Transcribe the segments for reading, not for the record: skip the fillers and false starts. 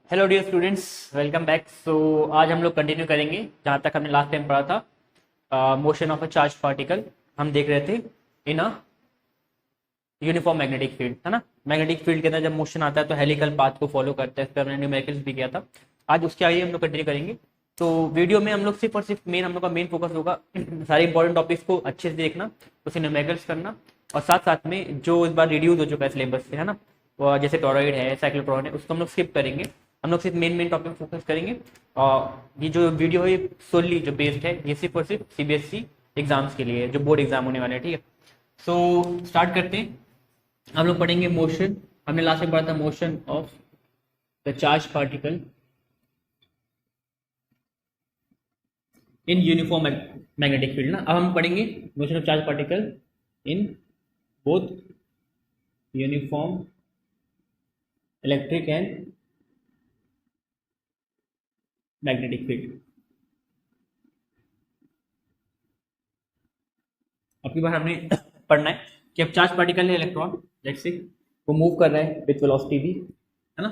Hello dear students, welcome back. So आज हम लोग कंटिन्यू करेंगे जहाँ तक हमने लास्ट टाइम पढ़ा था। Motion of a charge particle हम देख रहे थे इन अ यूनिफॉर्म मैग्नेटिक फील्ड, है ना। मैग्नेटिक फील्ड के अंदर जब मोशन आता है तो हेलिकल पाथ को फॉलो करता है। इस पर हमने न्यूमेरिकल्स भी किया था। आज उसके आगे हम लोग कंटिन्यू करेंगे। तो वीडियो में हम लोग सिर्फ और सिर्फ हम लोग का मेन फोकस होगा सारे इंपॉर्टेंट टॉपिक्स को अच्छे से देखना, उसे न्यूमेरिकल्स करना, और साथ साथ में जो इस बार रिड्यूस हो चुका है सिलेबस से, है ना, जैसे टोरॉइड है, साइक्लोट्रॉन है, उसको हम लोग स्किप करेंगे। हम लोग सिर्फ मेन टॉपिक फोकस करेंगे। और ये जो वीडियो है सोनली जो बेस्ड है, ये सिर्फ और सिर्फ सीबीएसई एग्जाम्स के लिए है, जो बोर्ड एग्जाम होने वाले हैं, ठीक है। सो स्टार्ट करते हैं। हम लोग पढ़ेंगे मोशन। हमने लास्ट में पढ़ा था motion of the charge particle in uniform magnetic field ना। अब हम पढ़ेंगे motion of charge particle in both uniform electric and magnetic field. अब की बार हमने पढ़ना है कि अब चार्ज पार्टिकल है इलेक्ट्रॉन, लेट्स से वो मूव कर रहा है विथ वेलोसिटी भी, है ना।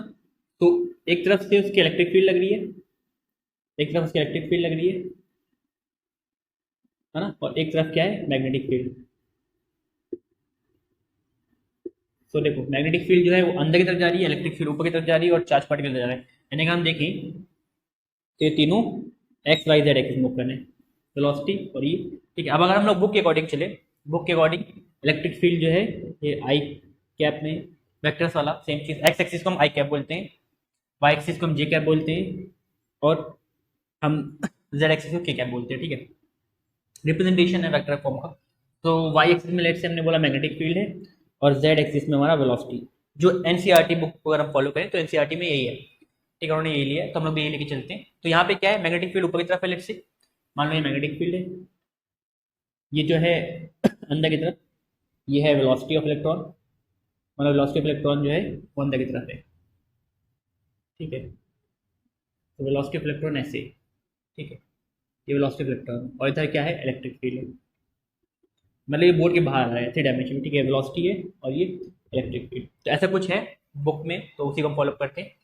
तो एक तरफ से उसकी इलेक्ट्रिक फील्ड लग रही है, एक तरफ उसकी इलेक्ट्रिक फील्ड लग रही है ना, और एक तरफ क्या है, मैग्नेटिक फील्ड। तो देखो मैग्नेटिक फील्ड जो है वो अंदर की तरफ जा रही है, इलेक्ट्रिक फील्ड ऊपर की तरफ जा रही है, और चार्ज पार्टिकल जा रहा है। यानी कि हम देखें तो ये तीनों X Y Z axis move कर रहे हैं, वेलोसिटी और ये, ठीक है। अब अगर हम लोग बुक के अकॉर्डिंग चले, बुक के अकॉर्डिंग इलेक्ट्रिक फील्ड जो है ये आई कैप में, वेक्टर्स वाला सेम चीज। एक्स एक्सिस को हम आई कैप बोलते हैं, वाई एक्सिस को हम जे कैप बोलते हैं, और हम जेड एक्सिस को के कैप बोलते हैं, ठीक है। रिप्रेजेंटेशन है वेक्टर फॉर्म का। तो वाई एक्सिस में लेट से हमने बोला मैग्नेटिक फील्ड है, और जेड एक्सिस में हमारा वेलोसिटी। जो एनसीईआरटी बुक को अगर हम फॉलो करें तो एनसीईआरटी में यही है, ठीक है, उन्होंने यही लिया है, तो हम लोग भी यही लेके चलते हैं। तो यहाँ पे क्या है, मैग्नेटिक फील्ड ऊपर की तरफ है, लेट से मान लो ये मैग्नेटिक फील्ड है, ये जो है अंदर की तरफ, ये है वेलोसिटी ऑफ इलेक्ट्रॉन, मतलब वेलोसिटी ऑफ इलेक्ट्रॉन जो है वो अंदर की तरफ है, ठीक है। तो वेलोसिटी ऑफ इलेक्ट्रॉन ऐसे, ठीक है, ये वेलोसिटी ऑफ इलेक्ट्रॉन, और इधर क्या है, इलेक्ट्रिक फील्ड है। मतलब ये बोर्ड के बाहर आ रहा है 3 डायमेंशन में, ठीक है, वेलोसिटी है और ये इलेक्ट्रिक फील्ड, तो ऐसा कुछ है बुक में, तो उसी को हम फॉलो करते हैं।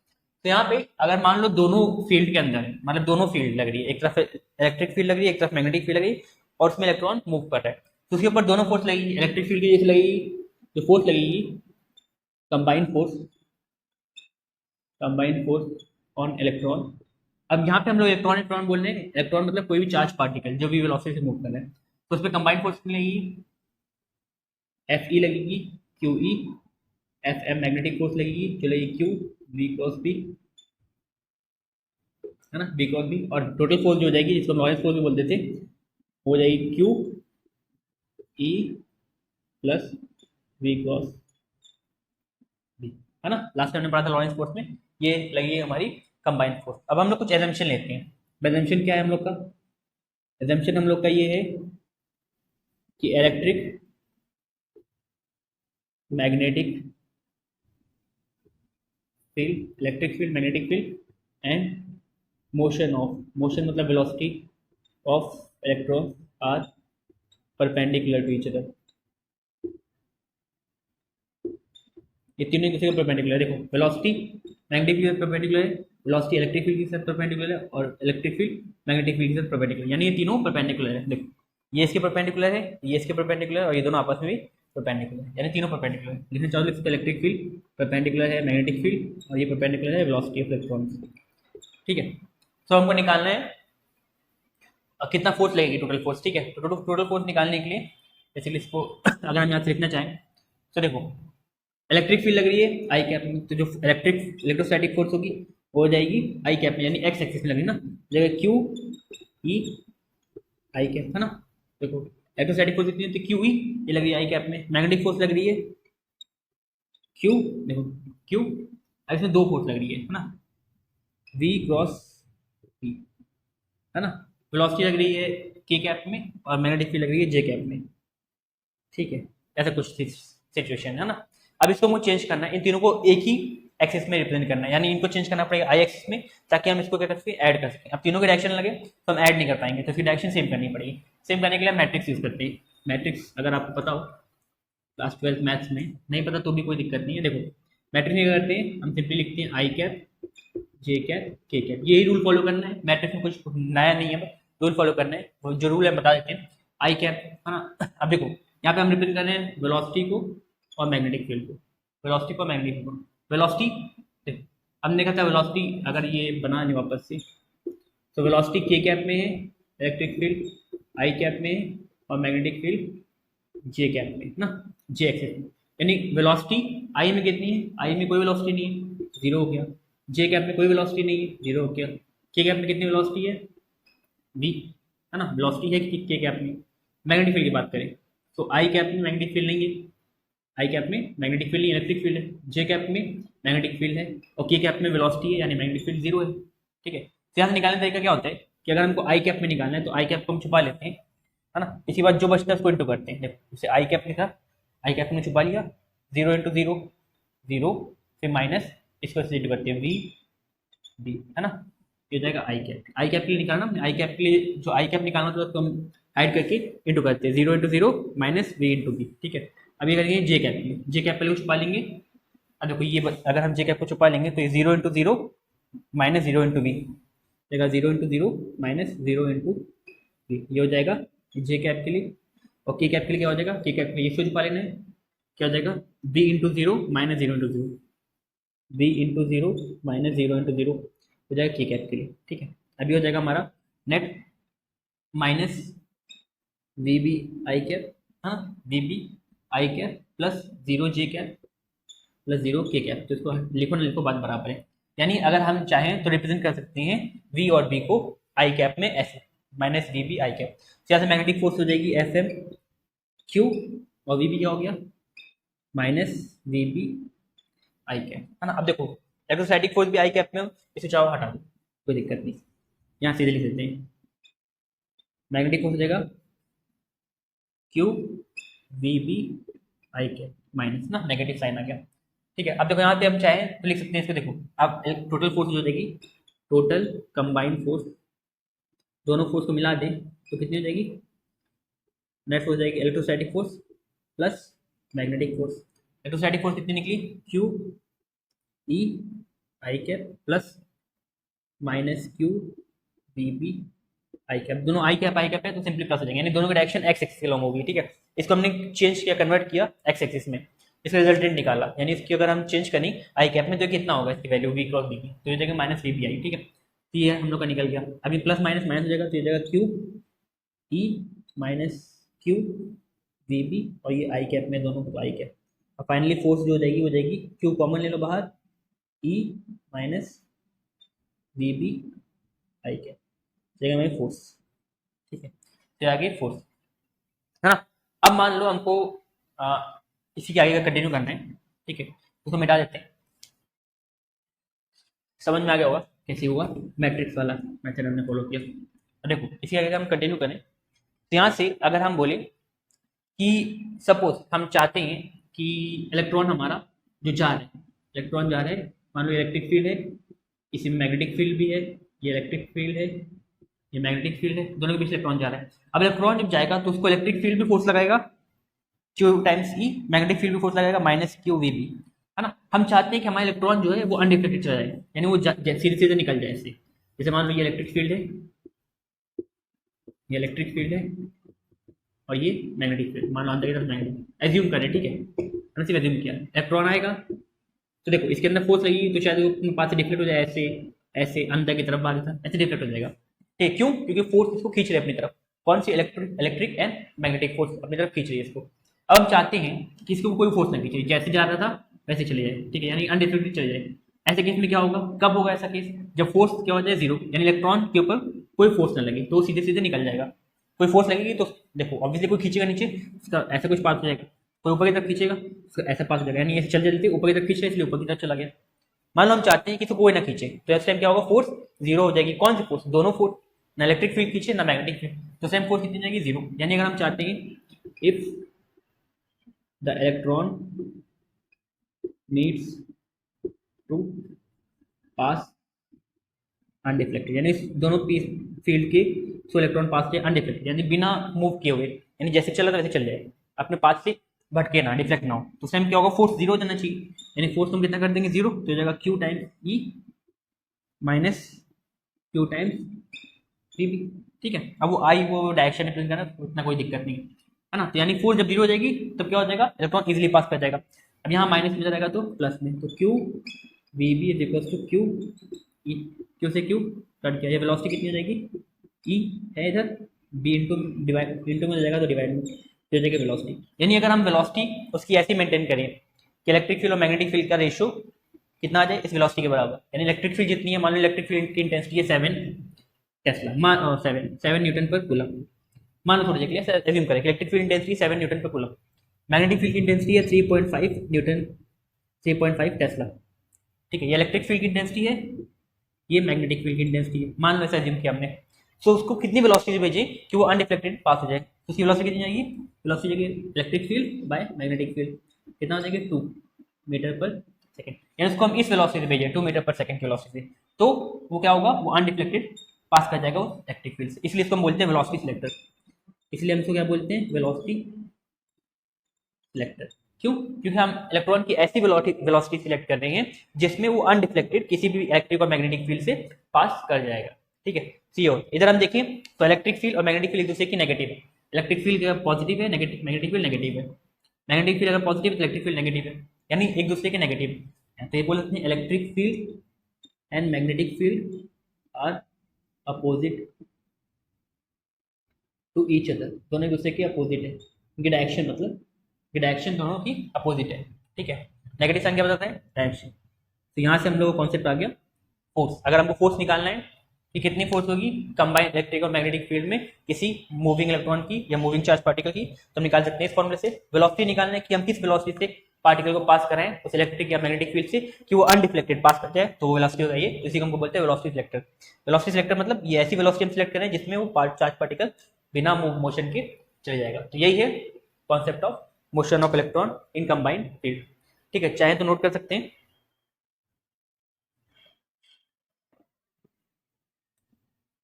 तो यहाँ पे अगर मान लो दोनों फील्ड के अंदर, मतलब दोनों फील्ड लग रही है, एक तरफ इलेक्ट्रिक फील्ड लग रही है, एक तरफ मैग्नेटिक फील्ड लग रही है, और उसमें इलेक्ट्रॉन मूव कर रहा है, तो उसके ऊपर दोनों फोर्स लगेगी। इलेक्ट्रिक फील्ड की जैसे लगेगी, जो फोर्स लगेगी combined force, combined force on electron. अब यहाँ पे हम लोग इलेक्ट्रॉन इलेक्ट्रॉन बोल रहे हैं, इलेक्ट्रॉन मतलब कोई भी चार्ज पार्टिकल जो भी वेलोसिटी से मूव कर रहा है, तो उस पर कंबाइंड फोर्स लगेगी, एफ ई लगेगी, Q E, F M magnetic force लगेगी, जो लगेगी क्यू, वी क्रॉस बी, है ना, बी क्रॉस बी, और टोटल फोर्स जो हो जाएगी, जिसको नॉइज फोर्स भी बोलते थे, हो जाएगी Q E plus V cross B, है ना। लास्ट टाइम हमने पढ़ा था लॉरेंस फोर्स में, ये लगेगी हमारी कंबाइंड फोर्स। अब हम लोग कुछ एजम्पशन लेते हैं। एजम्पशन क्या है हम लोग का, एजम्पशन हम लोग का ये है कि electric magnetic field, electric field, magnetic field and motion of, motion मतलब velocity of electron are perpendicular to each other. ये तीनों एक दूसरे को परपेंडिकुलर है। देखो वेलोसिटी मैग्नेटिक फील्ड परपेंडिकुलर है, वेलोसिटी इलेक्ट्रिक फील्ड के साथ परपेंडिकुलर है, और इलेक्ट्रिक फील्ड मैग्नेटिक फील्ड के साथ परपेंडिकुलर, यानी ये तीनों परपेंडिकुलर है। देखो ये इसके परपेंडिकुलर है, ये इसके परपेंडिकुलर है, और ये दोनों आपस में भी परपेंडिकुलर है, यानी तीनों परपेंडिकुलर है। लिखना चाहो तो इलेक्ट्रिक फील्ड परपेंडिकुलर है मैग्नेटिक फील्ड, और ये परपेंडिकुलर है वेलोसिटी ऑफ इलेक्ट्रॉन, ठीक है। तो हमको निकालना है कितना फोर्स लगेगी, टोटल फोर्स, ठीक है। तो टोटल फोर्स निकालने के लिए बेसिकली इसको अगर हम यहाँ से लिखना चाहें तो देखो इलेक्ट्रिक फील्ड लग रही है आई कैप में, तो जो इलेक्ट्रिक इलेक्ट्रोस्टैटिक फोर्स होगी वो हो जाएगी आई कैप में, यानी एक्स एक्सिस में लगी ना, जगह क्यू ई आई कैप, है ना। देखो इलेक्ट्रोस्टैटिक फोर्स कितनी होती है, क्यू ई, ये लग रही है आई कैप में। मैग्नेटिक फोर्स लग रही है क्यू, देखो क्यू, अब इसमें दो फोर्स लग रही है ना, वी क्रॉस वी, है ना। वेलोसिटी लग रही है के कैप में, और मैग्नेटिक फील्ड लग रही है जे कैप में, ठीक है। ऐसा कुछ सिचुएशन है ना। अब इसको मुझे चेंज करना है, इन तीनों को एक ही एक्सिस में रिप्रेजेंट करना है, यानी इनको चेंज करना पड़ेगा आई एक्सिस में, ताकि हम इसको क्या कर सकें, ऐड कर सकें। अब तीनों के डायरेक्शन लगे तो हम ऐड नहीं कर पाएंगे, तो इसकी डायरेक्शन सेम करनी पड़ेगी। सेम करने के लिए मैट्रिक्स यूज करते हैं। मैट्रिक्स अगर आपको पता हो क्लास 12 मैथ्स में, नहीं पता तो भी कोई दिक्कत नहीं है। देखो मैट्रिक्स में क्या करते हैं, हम सिंपली लिखते हैं आई कैप जे कैप के कैप, यही रूल फॉलो करना है, मैट्रिक्स में कुछ नया नहीं है, रूल फॉलो करना है, वो जो रूल है बता देते हैं। आई कैप है ना। अब देखो यहाँ पे हम रिप्रेजेंट कर रहे हैं वेलोसिटी को और मैग्नेटिक फील्ड को, वेलोसिटी को मैग्नेटिक फील्ड को। वेलोसिटी देखो हमने देखा था, वेलोसिटी अगर ये बना नहीं वापस से, तो वेलोसिटी के कैप में है, इलेक्ट्रिक फील्ड आई कैप में है, और मैग्नेटिक फील्ड जे कैप में ना, जे एक्सिस में। यानी वेलोसिटी आई में कितनी है, आई में कोई वेलोसिटी नहीं है, जीरो हो गया। जे कैप में कोई वेलोसिटी नहीं है, जीरो हो गया। के कैप में कितनी वेलोसिटी है, वी है ना, वेलोसिटी है कि के कैप में। मैग्नेटिक फील्ड की बात करें तो आई कैप में मैग्नेटिक फील्ड नहीं है, आई कैप में मैग्नेटिक फील्ड नहीं, इलेक्ट्रिक फील्ड है। जे कैप में मैग्नेटिक फील्ड है, और के कैप में वेलोसिटी है यानी मैग्नेटिक फील्ड जीरो है। ठीक है, तो यहाँ से निकालने का तरीका क्या होता है कि अगर हमको आई कैप में निकालना है तो आई कैप को हम छुपा लेते हैं, है ना। इसी बात जो बचता है उसको इंटू करते हैं। देखो जैसे आई कैप लिखा, आई कैप में छुपा लिया, जीरो इंटू जीरो जीरो, फिर माइनस, इसको इंटू करते हैं वी बी, है ना। ये हो जाएगा आई कैप। आई कैप के लिए निकालना, आई कैप के लिए जो आई कैप निकालना था उसको हम ऐड करके इंटू करते हैं, zero into zero minus V into B. ठीक है, अब ये करेंगे जे कैप के लिए, जे कैप पहले छुपा लेंगे। अब देखो ये अगर हम जे कैप को छुपा लेंगे तो ये zero into zero minus zero into v देगा, zero into zero minus zero into v, ये हो जाएगा जे कैप के लिए। और के कैप के लिए क्या हो जाएगा, के कैप में इसको छुपा लेना है, क्या हो जाएगा B into zero minus zero into zero, B into zero minus zero into zero हो जाएगा के कैप के लिए। ठीक है, अभी हो जाएगा हमारा net minus we B I cap, हाँ वी बी आई cap plus zero j cap plus zero k cap. तो इसको लिखो ना लिखो बात बराबर है, यानी अगर हम चाहें तो रिप्रेजेंट कर सकते हैं वी और बी को आई कैप में ऐसे, minus we B I cap. तो यहाँ से मैग्नेटिक फोर्स हो जाएगी एफ एम क्यू, और वी बी क्या हो गया minus we B I cap, है ना। अब देखो इलेक्ट्रोस्टैटिक फोर्स भी आई कैप में हो, इसे चाहो हटा दो कोई दिक्कत नहीं, यहाँ सीधे लिख देते हैं। मैग्नेटिक फोर्स हो जाएगा Q we B I cap minus ना, नेगेटिव साइन आ गया। ठीक है, अब देखो यहाँ पे हम चाहें तो लिख सकते हैं इसको, देखो अब टोटल फोर्स हो जाएगी, टोटल कंबाइंड फोर्स, दोनों फोर्स को मिला दें तो कितनी हो जाएगी, नेट हो जाएगी electrostatic force plus magnetic force. Electrostatic force कितनी निकली, Q E I cap plus minus Q we B I cap, दोनों आई कैप है तो सिंपली प्लस हो जाएंगे, यानी दोनों की डायरेक्शन एक्स एक्सिस के लॉन्ग होगी। ठीक है, इसको हमने चेंज किया, कन्वर्ट किया एक्स एक्सिस में, इसका रिजल्टेंट निकाला, यानी इसकी अगर हम चेंज करें आई कैप में तो कितना होगा इसकी वैल्यू वी क्रॉस बी की, तो ये जाएगा माइनस वी बी आई। ठीक है, तो ये हम लोग का निकल गया। अभी प्लस माइनस माइनस हो जाएगा तो ये जाएगा q E minus Q we B, और ये आई कैप में दोनों को आई कैप। और फाइनली फोर्स जो हो जाएगी क्यू कॉमन ले लो बाहर, E minus we B I cap जगह में फोर्स। ठीक है, तो आगे फोर्स है ना। अब मान लो हमको इसी के आगे का कंटिन्यू करना है। ठीक है, उसको मिटा देते हैं, समझ में आ गया होगा कैसे होगा, मैट्रिक्स वाला मेथड हमने फॉलो किया। देखो इसी आगे हम कंटिन्यू करें तो यहाँ से अगर हम बोले कि सपोज हम चाहते हैं कि इलेक्ट्रॉन हमारा जो जा रहा है, इलेक्ट्रॉन जा रहा है, मान लो इलेक्ट्रिक फील्ड है, इसी में मैग्नेटिक फील्ड भी है, ये इलेक्ट्रिक फील्ड है, ये मैग्नेटिक फील्ड है, दोनों के बीच इलेक्ट्रॉन जा रहा है। अब इलेक्ट्रॉन जब जाएगा तो उसको इलेक्ट्रिक फील्ड भी फोर्स लगाएगा क्यू टाइम्स ई, मैग्नेटिक फील्ड भी फोर्स लगाएगा माइनस क्यू वी बी, है ना। हम चाहते हैं कि हमारा इलेक्ट्रॉन जो है वो अनरिफ्लेक्टेड चला जाए, यानी वो सीधे सीधे निकल जाए ऐसे। जैसे मान लो ये इलेक्ट्रिक फील्ड है, ये इलेक्ट्रिक फील्ड है, और ये मैग्नेटिक फील्ड, मान लो अंदर की तरफ मैग्नेटिक, एज्यूम करें। ठीक है, हमने सिर्फ एज्यूम किया, इलेक्ट्रॉन आएगा तो देखो इसके अंदर फोर्स लगेगी तो शायद वो पास से डिफ्लेक्ट हो जाए, ऐसे ऐसे अंदर की तरफ बाहर ऐसे डिफ्लेक्ट हो जाएगा। ठीक, क्यों, क्योंकि फोर्स इसको खींच रहे हैं अपनी तरफ, कौन सी इलेक्ट्रिक एंड मैग्नेटिक फोर्स अपनी तरफ खींच रही है इसको। अब हम चाहते हैं कि इसको कोई फोर्स ना खींचे, जैसे जा रहा था वैसे चले जाए। ठीक है, यानी अनडिफ्लेक्टेड चले जाए। ऐसे केस में क्या होगा, कब होगा ऐसा केस, जब फोर्स क्या हो जाए जीरो, यानी इलेक्ट्रॉन के ऊपर कोई फोर्स ना लगे तो सीधे सीधे निकल जाएगा। कोई फोर्स लगेगी तो देखो ऑब्वियसली कोई खींचेगा नीचे, उसका ऐसा कुछ पास हो जाएगा, कोई ऊपर की तरफ खींचेगा उसका ऐसा पास हो जाएगा, यानी ऐसे चल चलते ऊपर की तरफ खींच रहे इसलिए ऊपर की तरफ चला गया। मान लो हम चाहते हैं कि इसको कोई ना खींचे तो इस टाइम क्या होगा, फोर्स जीरो हो जाएगी। कौन सी फोर्स, दोनों फोर्स, ना इलेक्ट्रिक फील्ड खींचे ना मैग्नेटिक फील्ड, तो सेम फोर्स कितनी जाएगी, जीरो। यानी अगर हम चाहते हैं if the electron needs to pass undeflected, यानी दोनों फील्ड के सो इलेक्ट्रॉन पास किए अनडिफ्लेक्टेड, यानी बिना मूव किए हुए, यानी जैसे चला था वैसे चल जाए, अपने पास से भटके ना, डिफ्लेक्ट ना हो। तो टाइम क्या होगा, फोर्स जीरो हो जाना चाहिए, यानी फोर्स हम कितना कर देंगे जीरो, तो हो जाएगा Q times E minus Q times V B, ठीक है। अब वो आई वो डायरेक्शन में करना तो उतना कोई दिक्कत नहीं है ना। तो यानी 4 जब 0 हो जाएगी तब क्या हो जाएगा, इलेक्ट्रॉन इजीली पास कर जाएगा। अब यहाँ माइनस में जाएगा तो प्लस में, तो Q we B is equal to Q E, Q से क्यू कट किया, ये वेलोसिटी कितनी हो जाएगी, ई है इधर, बी इंटू डिवाइड इंटू में हो जाएगा तो डिवाइड में हो जाएगी वेलोसिटी। यानी अगर हम वेलोसिटी उसकी ऐसी मेंटेन करें कि इलेक्ट्रिक फील्ड और मैग्नेटिक फील्ड का रेशियो कितना आ जाए इस वेलोसिटी के बराबर, यानी इलेक्ट्रिक फील्ड जितनी है, मान लो इलेक्ट्रिक फील्ड की इंटेंसिटी है 7 टेस्ला, मान 7 न्यूटन पर कूलम, मान लो थोड़ी जगह लिए एज्यूम करें कि इलेक्ट्रिक फील्ड इंटेंसिटी 7 न्यूटन पर कूलम, मैग्नेटिक फील्ड की इंटेंसिटी है 3.5 न्यूटन, 3.5 टेस्ला, ठीक है। ये इलेक्ट्रिक फील्ड की इंटेंसिटी है, ये मैग्नेटिक फील्ड की इंटेंसिटी है, मान लो ऐसा एज्यूम किया हमने। सो उसको कितनी वेलोसिटी से भेजे कि वो अनडिफ्लेक्टेड पास हो जाए, तो उसकी वेलोसिटी कितनी जाएगी, वेलोसिटी जाएगी electric field by magnetic field, कितना हो जाएगा 2 मीटर पर सेकंड, यानी उसको हम इस वेलोसिटी से भेजें 2 मीटर पर सेकंड की वेलोसिटी से, तो वो क्या होगा, वो अनडिफ्लेक्टेड पास कर जाएगा उस इलेक्ट्रिक फील्ड से, इसलिए इसको हम बोलते हैं वेलोसिटी सिलेक्टर, इसलिए हम इसको क्या बोलते हैं, वेलोसिटी सिलेक्टर। क्यों, क्योंकि हम इलेक्ट्रॉन की ऐसी वेलोसिटी सिलेक्ट कर रहे हैं जिसमें वो अनडिफ्लेक्टेड किसी भी इलेक्ट्रिक और मैग्नेटिक फील्ड से पास कर जाएगा, ठीक है। सी और इधर हम देखें तो इलेक्ट्रिक फील्ड और मैग्नेटिक फील्ड एक दूसरे की नेगेटिव है, इलेक्ट्रिक फील्ड अगर पॉजिटिव है, मैग्नेटिक फील्ड नेगेटिव है, मैग्नेटिक फील्ड अगर पॉजिटिव है तो इलेक्ट्रिक फील्ड नेगेटिव है, यानी एक दूसरे के नेगेटिव है। तो ये बोल सकते हैं electric field and magnetic field are opposite to each other, दोनों एक दूसरे के अपोजिट है, उनकी डायरेक्शन मतलब कि डायरेक्शन दोनों की अपोजिट है, ठीक है। नेगेटिव साइन क्या बताता है, डायरेक्शन। तो यहाँ से हम लोग को कॉन्सेप्ट आ गया फोर्स। अगर हमको फोर्स निकालना है कि कितनी फोर्स होगी कंबाइंड इलेक्ट्रिक और मैग्नेटिक फील्ड में किसी मूविंग इलेक्ट्रॉन की या मूविंग चार्ज पार्टिकल की, तो हम निकाल सकते हैं इस फॉर्मूले से। वेलोसिटी निकालना है कि हम किस वेलोसिटी से पार्टिकल को पास कराएं उस इलेक्ट्रिक या मैग्नेटिक फील्ड से कि वो अनडिफ्लेक्टेड पास कर जाए, तो वो वेलोसिटी हो जाए, इसी को हमको बोलते हैं वेलोसिटी सिलेक्टर। वेलोसिटी सिलेक्टर मतलब ये ऐसी वेलोसिटी हम सिलेक्ट करें जिसमें वो चार्ज पार्टिकल बिना मोशन के चले जाएगा। तो यही है concept of motion of electron in combined field, ठीक है। चाहे तो नोट कर सकते हैं।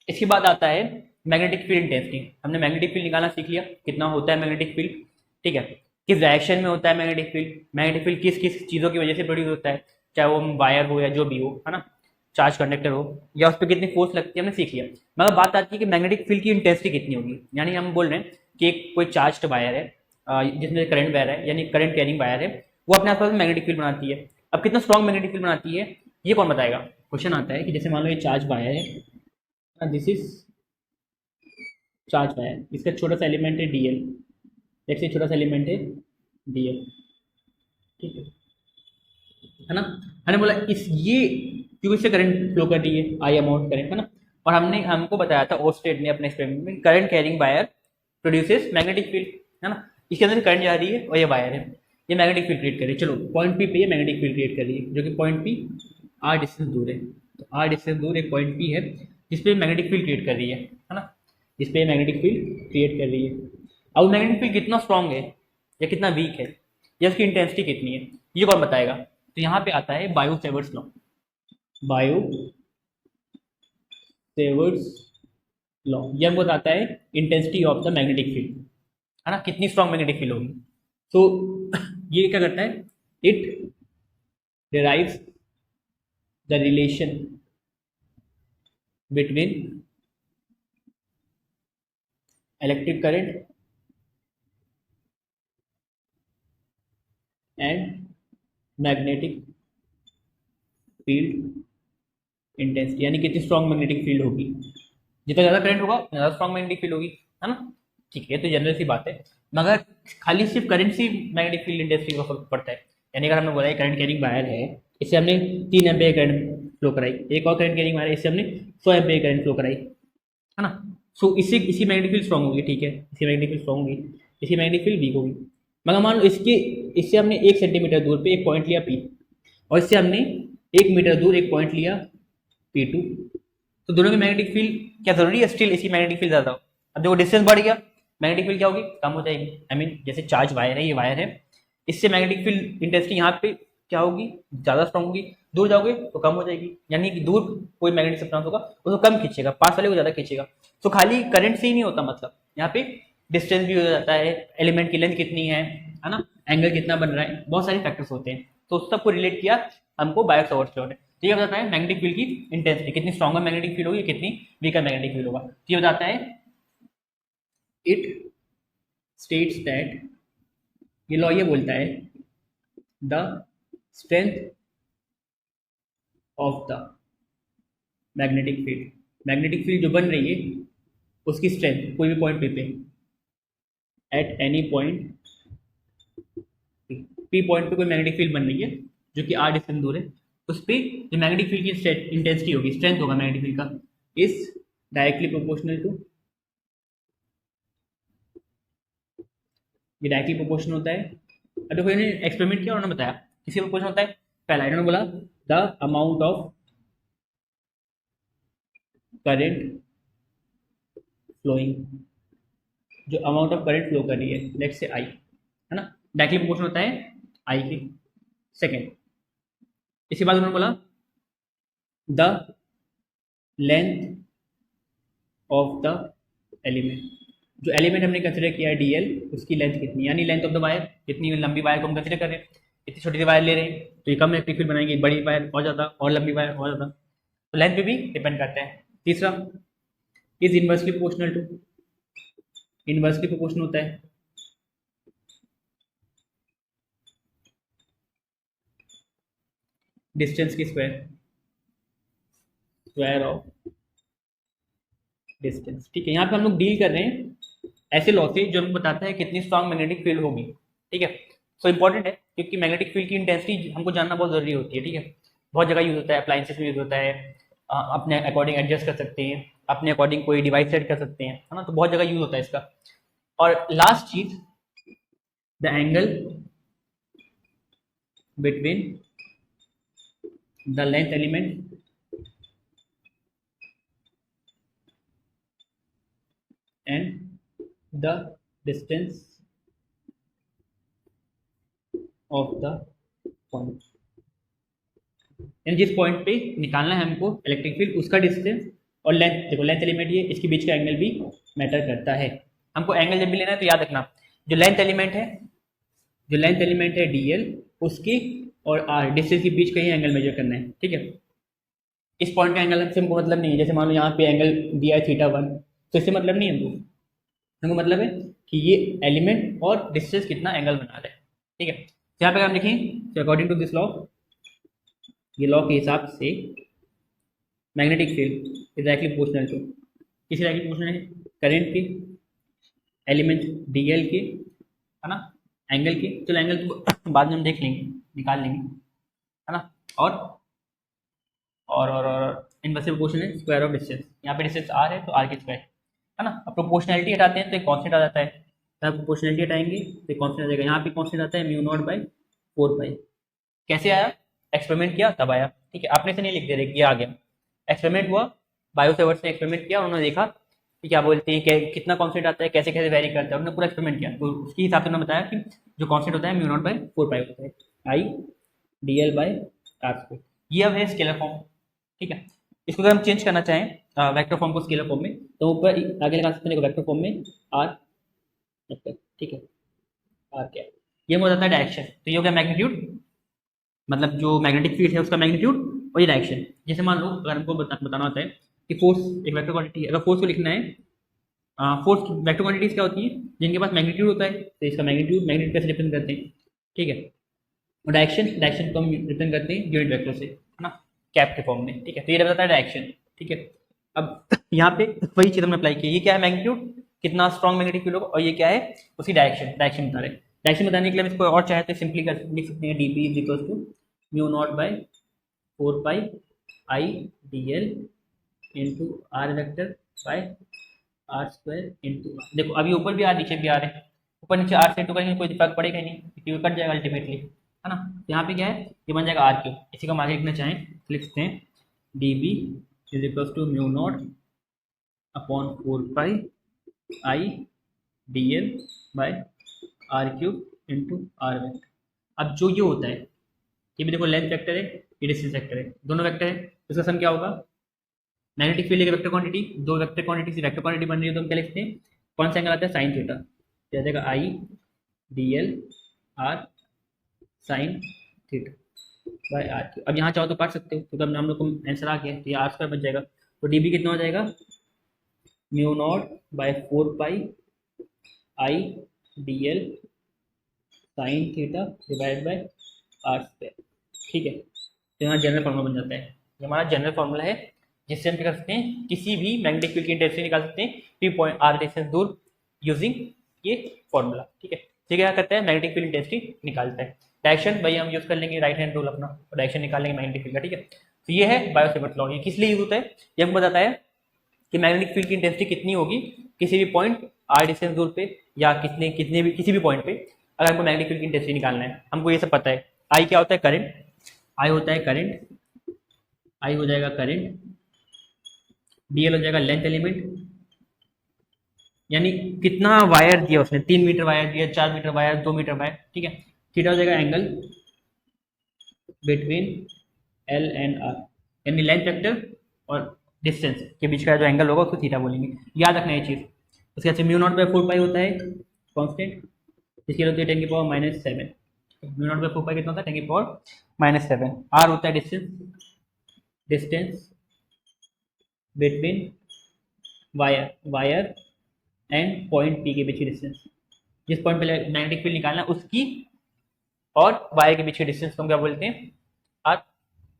इसके बाद आता है मैग्नेटिक फील्ड इंटेंसिटी। हमने मैग्नेटिक फील्ड निकालना सीख लिया, कितना होता है मैग्नेटिक फील्ड, ठीक है, किस डायरेक्शन में होता है मैग्नेटिक फील्ड, मैग्नेटिक फील्ड किस किस चीज़ों की वजह से प्रोड्यूस होता है, चाहे वो वायर हो या जो भी हो, है ना, चार्ज कंडक्टर हो, या उस पर कितनी फोर्स लगती है हमने सीख लिया। मगर बात आती है कि मैग्नेटिक फील्ड की इंटेंसिटी कितनी होगी, यानी हम बोल रहे हैं कि एक कोई चार्ज वायर है जिसमें करंट बह रहा है, यानी करंट कैरिंग वायर है, वो अपने आसपास मैग्नेटिक फील्ड बनाती है। अब कितना स्ट्रॉन्ग मैग्नेटिक फील्ड बनाती है ये कौन बताएगा। क्वेश्चन आता है कि जैसे मान लो ये चार्ज वायर है, दिस इज चार्ज वायर, इसका छोटा सा एलिमेंट है डीएल, देखिए छोटा सा एलिमेंट है डीएल, ठीक है ना। हमने बोला इस ये क्यों इससे करंट फ्लो कर रही है, आई अमाउंट करंट, है ना। और हमको बताया था ओस्टेड ने अपने एक्सपेरिमेंट में, current carrying wire produces magnetic field, है ना। इसके अंदर करंट जा रही है और ये वायर है, ये मैग्नेटिक फील्ड क्रिएट कर रही है। चलो पॉइंट पी पे ये मैग्नेटिक फील्ड क्रिएट कर रही है, जो कि पॉइंट पी आर डिस्टेंस दूर है। तो आर डिस्टेंस दूर एक पॉइंट पी है जिसपे मैग्नेटिक फील्ड क्रिएट कर रही है ना, जिसपे मैग्नेटिक फील्ड क्रिएट कर रही है। अब मैग्नेटिक फील्ड कितना स्ट्रॉन्ग है या कितना वीक है या उसकी इंटेंसिटी कितनी है, ये कौन बताएगा। तो यहाँ पे आता है bio Savart's law, Biot Savart's law, ये हमको बताता है intensity of the magnetic field, है ना, कितनी स्ट्रॉन्ग मैग्नेटिक फील्ड होगी। तो ये क्या करता है, it derives the relation between electric current and magnetic field intensity, यानी कितनी स्ट्रॉन्ग मैग्नेटिक फील्ड होगी, जितना ज़्यादा करंट होगा ज़्यादा स्ट्रॉन्ग मैग्नेटिक फील्ड होगी, है ना, ठीक है। तो जनरल सी बात है, मगर खाली सिर्फ करंट से मैग्नेटिक फील्ड इंटेंसिटी का फर्क पड़ता है। यानी अगर हमने बोला करंट कैरिंग वायर है, इससे हमने 3 एम्पीयर करंट फ्लो कराई, एक और करंट कैरिंग वायर है, इससे हमने 100 एम्पीयर करंट फ्लो कराई, है ना। सो इसी मैग्नेटिक फील्ड स्ट्रॉन्ग होगी, ठीक है, इसी मैग्नेटिक फील्ड स्ट्रॉन्ग होगी, इसी मैग्नेटिक फील्ड वीक होगी। मगर मान लो इससे हमने 1 सेंटीमीटर दूर पे एक पॉइंट लिया P, और इससे हमने 1 मीटर दूर एक पॉइंट लिया P2, तो दोनों की मैग्नेटिक फील्ड क्या जरूरी है स्टिल इसकी मैग्नेटिक फील्ड ज़्यादा हो। अब देखो डिस्टेंस बढ़ गया, मैग्नेटिक फील्ड क्या होगी, कम हो जाएगी। आई मीन जैसे चार्ज वायर है, ये वायर है, इससे मैग्नेटिक फील्ड इंटेंसिटी यहाँ पे क्या होगी, ज़्यादा स्ट्रॉन्ग होगी, दूर जाओगे तो कम हो जाएगी। यानी कि दूर कोई मैग्नेटिक सप्लांस होगा उसको कम खींचेगा, पास वाले को ज़्यादा खींचेगा। तो खाली करंट से ही नहीं होता, मतलब यहाँ पे डिस्टेंस भी हो जाता है, एलिमेंट की लेंथ कितनी है ना, एंगल कितना बन रहा है, बहुत सारे फैक्टर्स होते हैं। तो उस सबको रिलेट किया हमको बायो सेवर्ट्स लॉ ने। तो ये बताता है मैग्नेटिक फील्ड की इंटेंसिटी, कितनी स्ट्रॉन्गर मैग्नेटिक फील्ड होगी, कितनी वीकर मैग्नेटिक फील्ड होगा। तो ये बताता है इट स्टेट्स दैट, ये लॉ ये बोलता है the strength of the magnetic field जो बन रही है उसकी स्ट्रेंथ कोई भी पॉइंट पे at any point P point पे कोई मैग्नेटिक फील्ड बन रही है जो कि आर डिस्टेंस दूर है, उस पर जो मैग्नेटिक फील्ड की इंटेंसिटी होगी, स्ट्रेंथ होगा मैग्नेटिक फील्ड का, इज डायरेक्टली प्रोपोर्शनल टू, ये डायरेक्टली प्रोपोर्शनल होता है। अब देखो इन्होंने एक्सपेरिमेंट किया और उन्होंने बताया किसी प्रोपोर्शनल होता है। पहला इन्होंने बोला the amount of current flowing, जो अमाउंट ऑफ करंट फ्लो कर रही है लेट्स से आई, है ना, डायरेक्टली प्रोपोर्शनल होता है आई के। सेकेंड, इसके बाद उन्होंने बोला the length of the element, जो एलिमेंट हमने कंसिडर किया है डीएल, उसकी लेंथ कितनी, यानी लेंथ ऑफ द वायर, कितनी लंबी वायर को हम कंसिडर कर रहे हैं, इतनी छोटी सी वायर ले रहे हैं तो ये कम इलेक्ट्रिक फील्ड बनाएंगे, बड़ी वायर और ज़्यादा, और लंबी वायर और ज़्यादा, तो लेंथ पे भी डिपेंड करते हैं। तीसरा, is inversely proportional to, inversely proportional होता है डिस्टेंस की स्क्वायर ऑफ डिस्टेंस। ठीक है, यहाँ पे हम लोग डील कर रहे हैं ऐसे लॉ से जो हमें बताता है कितनी स्ट्रॉन्ग मैग्नेटिक फील्ड होगी। ठीक है, सो इंपॉर्टेंट है क्योंकि मैग्नेटिक फील्ड की इंटेंसिटी हमको जानना बहुत जरूरी होती है। ठीक है, बहुत जगह यूज होता है, अप्लाइंसेस में यूज होता है, अपने अकॉर्डिंग एडजस्ट कर सकते हैं, अपने अकॉर्डिंग कोई डिवाइस सेट कर सकते हैं, है ना, तो बहुत जगह यूज होता है इसका। और लास्ट चीज, the angle between the length element and the distance of the point, यानी जिस पॉइंट पे निकालना है हमको इलेक्ट्रिक फील्ड, उसका डिस्टेंस और लेंथ, देखो लेंथ एलिमेंट ये, इसके बीच का एंगल भी मैटर करता है। हमको एंगल जब भी लेना है तो याद रखना, जो लेंथ एलिमेंट है डीएल, उसके और आर डिस्टेंस के बीच का ही एंगल मेजर करना है। ठीक है, इस पॉइंट का एंगल से हमको मतलब नहीं है, जैसे मान लो यहाँ पे एंगल दिया है θ1, तो इससे मतलब नहीं है हमको मतलब है कि ये एलिमेंट और डिस्टेंस कितना एंगल बना रहा है। ठीक है, यहाँ पे हम लिखें अकॉर्डिंग टू दिस लॉ, ये लॉ के हिसाब से magnetic field is directly proportional to, किसी डायरेक्टली प्रोपोर्शनल है करंट के, एलिमेंट डीएल के, है ना, एंगल के, चलो एंगल तो बाद में हम देख लेंगे, निकाल लेंगे, है ना, और इनवर्सली प्रोपोर्शनल है स्क्वायर ऑफ डिस्टेंस, यहाँ पे डिस्टेंस आर है तो आर के स्क्वायर, है ना। अब प्रोपोर्शनलिटी हटाते हैं तो एक कॉन्स्टेंट आ जाता है, तो प्रोपोर्शनलिटी हटाएंगे तो एक कॉन्स्टेंट आ जाएगा, यहाँ पे कॉन्स्टेंट आता है म्यू नॉट बाई 4 पाई। कैसे आया, एक्सपेरिमेंट किया तब आया। ठीक है, आपने से नहीं लिख दे रहे, ये आ गया, एक्सपेरिमेंट हुआ, बायोसेवर्स ने एक्सपेरिमेंट किया, उन्होंने देखा कि क्या बोलते हैं कि कितना कॉन्स्टेंट आता है, कैसे कैसे वेरी करता है, उन्होंने पूरा एक्सपेरिमेंट किया, तो उसके हिसाब से उन्होंने बताया कि जो कॉन्स्टेंट होता है म्यू नॉट बाई 4 पाई होता है, I D L by R square. ये अब है स्केलर फॉर्म। ठीक है, इसको अगर हम चेंज करना चाहें वेक्टर फॉर्म को स्केलर फॉर्म में, तो ऊपर आगे लगा सकते हैं वेक्टर फॉर्म में आर वेक्टर। ठीक है, आर क्या, ये हो जाता है डायरेक्शन, तो ये हो गया मैग्नीट्यूड, मतलब जो मैग्नेटिक फील्ड है उसका मैग्नीट्यूड, और ये डायरेक्शन। जैसे मान लो अगर हमको बताना होता है कि फोर्स एक वेक्टर क्वांटिटी है, अगर फोर्स को लिखना है, फोर्स वेक्टर क्वांटिटीज क्या होती है, जिनके पास मैग्नीट्यूड होता है, तो इसका मैग्नीट्यूड कैसे रिप्रेजेंट करते हैं। ठीक है, और डायरेक्शन को हम रिप्रेजेंट करते हैं यूनिट वेक्टर से, है ना, कैप के फॉर्म में। ठीक है, तो ये बताता है डायरेक्शन। ठीक है, अब यहाँ पे वही चीज़ हमने अप्लाई की, ये क्या है मैग्नीट्यूड, कितना स्ट्रॉन्ग मैग्नेटिक फील्ड होगा, और ये क्या है उसकी डायरेक्शन बता रहे हैं। डायरेक्शन बताने के लिए हम इसको और चाहे तो सिंपली लिख सकते हैं D P is equal to mu not by 4 pi I D L into R vector by R square into, देखो अभी ऊपर भी आर नीचे भी आ रहे हैं, ऊपर नीचे आर से इंटू करेंगे कोई फर्क पड़ेगा ही नहीं क्योंकि कट जाएगा अल्टीमेटली, है ना। यहाँ पे क्या है, ये बन जाएगा आर क्यूब, इसी को हम आगे लिखना चाहें तो लिख सकते हैं D B is equal to mu naught upon 4 pi I D L by R cube into R vector. अब जो ये होता है, ये भी देखो लेंथ वेक्टर है, ये डिस्टेंस वेक्टर है, दोनों वेक्टर है, इसका सम क्या होगा, मैग्नेटिक फील्ड की वेक्टर क्वांटिटी, दो वेक्टर क्वांटिटी से वेक्टर क्वांटिटी बन रही है, तो हम क्या लिखते हैं, कौन सा एंगल आता है, साइन थीटा, क्या जाएगा I D L R sine theta. By R Q. अब यहाँ चाहो तो काट सकते हो, तो अब हम लोग को आंसर आ गया, तो ये आर स्क्वायर बच जाएगा। तो डी बी कितना हो जाएगा, mu not by 4 pi I D L sine theta divide by R square. ठीक है, तो यहाँ जनरल फॉर्मूला बन जाता है, ये हमारा जनरल फॉर्मूला है, जिससे हम क्या कर सकते हैं, किसी भी मैग्नेटिक फील्ड की इंटेंसिटी निकाल सकते हैं पी पॉइंट आर डिस्टेंस दूर यूजिंग ये फॉर्मूला। ठीक है, तो क्या करता है, मैग्नेटिक फील्ड इंटेंसिटी निकालता है। डायरेक्शन भाई हम यूज कर लेंगे राइट हैंड रूल अपना, और डायरेक्शन निकाल लेंगे मैग्नेटिक फील्ड का। ठीक है, तो ये है बायो सेवर्ट्स लॉ। ये किस लिए यूज होता है, ये हमको बताता है कि मैग्नेटिक फील्ड की इंटेंसिटी कितनी होगी किसी भी पॉइंट आर डिस्टेंस दूर पे, या कितने भी किसी भी पॉइंट पे, अगर हमको मैग्नेटिक फील्ड की इंटेंसिटी निकालना है। हमको ये सब पता है। आई क्या होता है, करंट, आई होता है करंट, आई हो जाएगा करंट, डीएल हो जाएगा लेंथ एलिमेंट, यानी कितना वायर दिया उसने, 3 मीटर वायर दिया, 4 मीटर वायर, 2 मीटर वायर। ठीक है, थीटा हो जाएगा angle between L and R, यानी लेंथ वेक्टर और डिस्टेंस के बीच का जो एंगल होगा उसको थीटा बोलेंगे। याद रखना ये चीज़। उसके बाद म्यू नॉट बाय 4 पाई होता है कांस्टेंट, इसकी होती है 10⁻⁷। म्यू नॉट बाय 4 पाई कितना होता है, 10⁻⁷। आर होता है distance, distance between wire and point P के बीच की डिस्टेंस, जिस पॉइंट पे मैग्नेटिक फील्ड निकालना है उसकी और वायर के बीच की डिस्टेंस को हम क्या बोलते हैं, आर।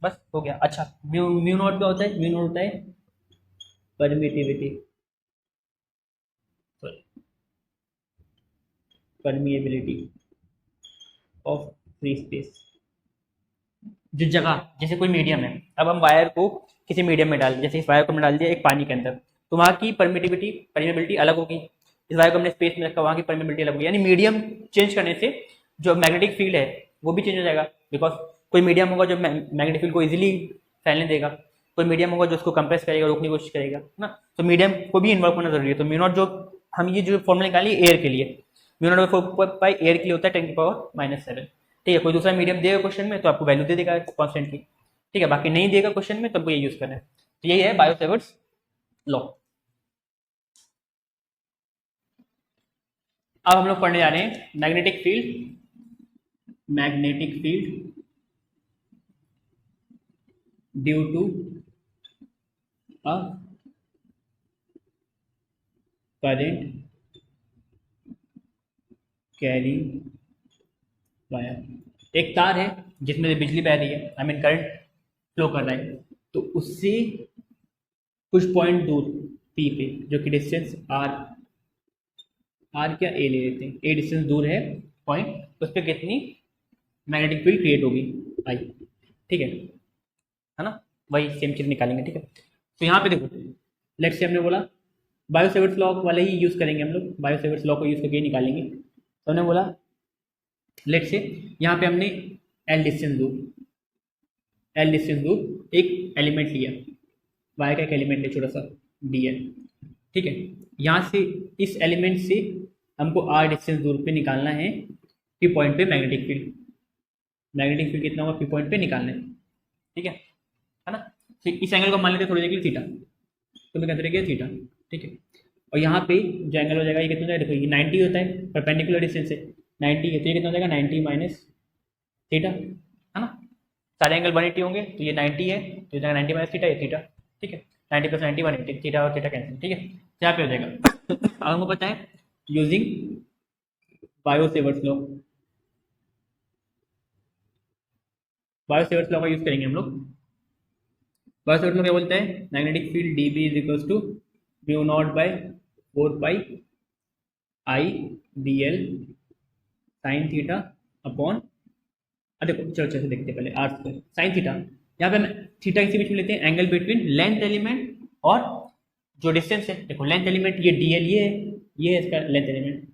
बस हो गया। अच्छा, म्यू नॉट क्या होता है, म्यू नॉट होता है permittivity, sorry permeability of free space. जिस जगह, जैसे कोई मीडियम है, अब हम वायर को किसी मीडियम में डाल, जैसे इस वायर को हमने डाल दिया एक पानी के अंदर, तो वहाँ की परमिएबिलिटी अलग होगी। इस वायर को हमने स्पेस में रखा, वहाँ की परमिएबिलिटी अलग होगी। यानी मीडियम चेंज करने से जो मैग्नेटिक फील्ड है वो भी चेंज हो जाएगा, बिकॉज कोई मीडियम होगा जो मैग्नेटिक फील्ड को इजीली फैलने देगा, कोई मीडियम होगा जो उसको कंप्रेस करेगा, रोकने की कोशिश करेगा ना। तो मीडियम को भी इन्वॉल्व होना जरूरी है। तो म्यू नॉट जो हम ये जो फॉर्मूला निकाली एयर के लिए, म्यू नॉट 4 पाई एयर के लिए होता है 10⁻⁷। ठीक है, कोई दूसरा मीडियम देगा क्वेश्चन में तो आपको वैल्यू दे देगा कांस्टेंट की। ठीक है, बाकी नहीं देगा क्वेश्चन में तो आपको ये यूज करना है। तो यही है बायो सेवर्ट्स लॉ। अब हम लोग पढ़ने जा रहे हैं magnetic field, magnetic field due to a current carrying wire. एक तार है जिसमें से बिजली बह रही है, आई मीन करंट फ्लो कर रहा है, तो उससे कुछ पॉइंट दूर पी पे, जो कि डिस्टेंस आर क्या ए ले लेते हैं, ए डिस्टेंस दूर है पॉइंट, उस पर कितनी मैग्नेटिक फील्ड क्रिएट होगी, आई। ठीक है ना, वही सेम चीज निकालेंगे। ठीक है, तो यहाँ पे देखो, लेट्स से हमने बोला बायो सेवर्ट्स लॉ वाले ही यूज करेंगे हम लोग, बायो सेवर्ट्स लॉ को यूज करके निकालेंगे। तो हमने बोला लेट्स से यहाँ पे हमने एल डिस्टेंस दूर एक एलिमेंट लिया, वायर का एक एलिमेंट है छोटा सा डी एल। ठीक है, यहाँ से इस एलिमेंट से हमको आर डिस्टेंस दूर पे निकालना है पी पॉइंट पे मैग्नेटिक फील्ड कितना होगा पी पॉइंट पे निकालना है। ठीक है ना, तो इस एंगल को मान लेते हैं थोड़ी देर के लिए थीटा, तो मैं कहते रहिए थीटा। ठीक है, और यहाँ पे जो एंगल हो जाएगा ये कितना हो जाएगा, देखो ये 90 होता है, परपेंडिकुलर डिस्टेंस है 90 है, तो ये कितना हो जाएगा 90 माइनस थीटा, है ना। सारे एंगल 180 होंगे, तो ये 90 है, तो ये 90 माइनस थीटा, ये थीटा। ठीक है, 90 + 90 180, थीटा और थीटा कैंसिल। ठीक है, यहाँ पे हो जाएगा। अब हमको पता है using Biot Savart's law, Biot Savart's law का यूज करेंगे हम लोग। बायो सेवर्ट्स लॉ क्या बोलते हैं, magnetic field D B is equals to mu not by 4 pi I D L sine theta upon, देखो चलो अच्छे से देखते हैं पहले आर स्क्वायर साइन थीटा। यहाँ पे थीटा किसी बीच में लेते हैं, एंगल बिटवीन लेंथ एलिमेंट और जो डिस्टेंस है। देखो लेंथ एलिमेंट ये डी एल ये है इसका लेंथ एलिमेंट,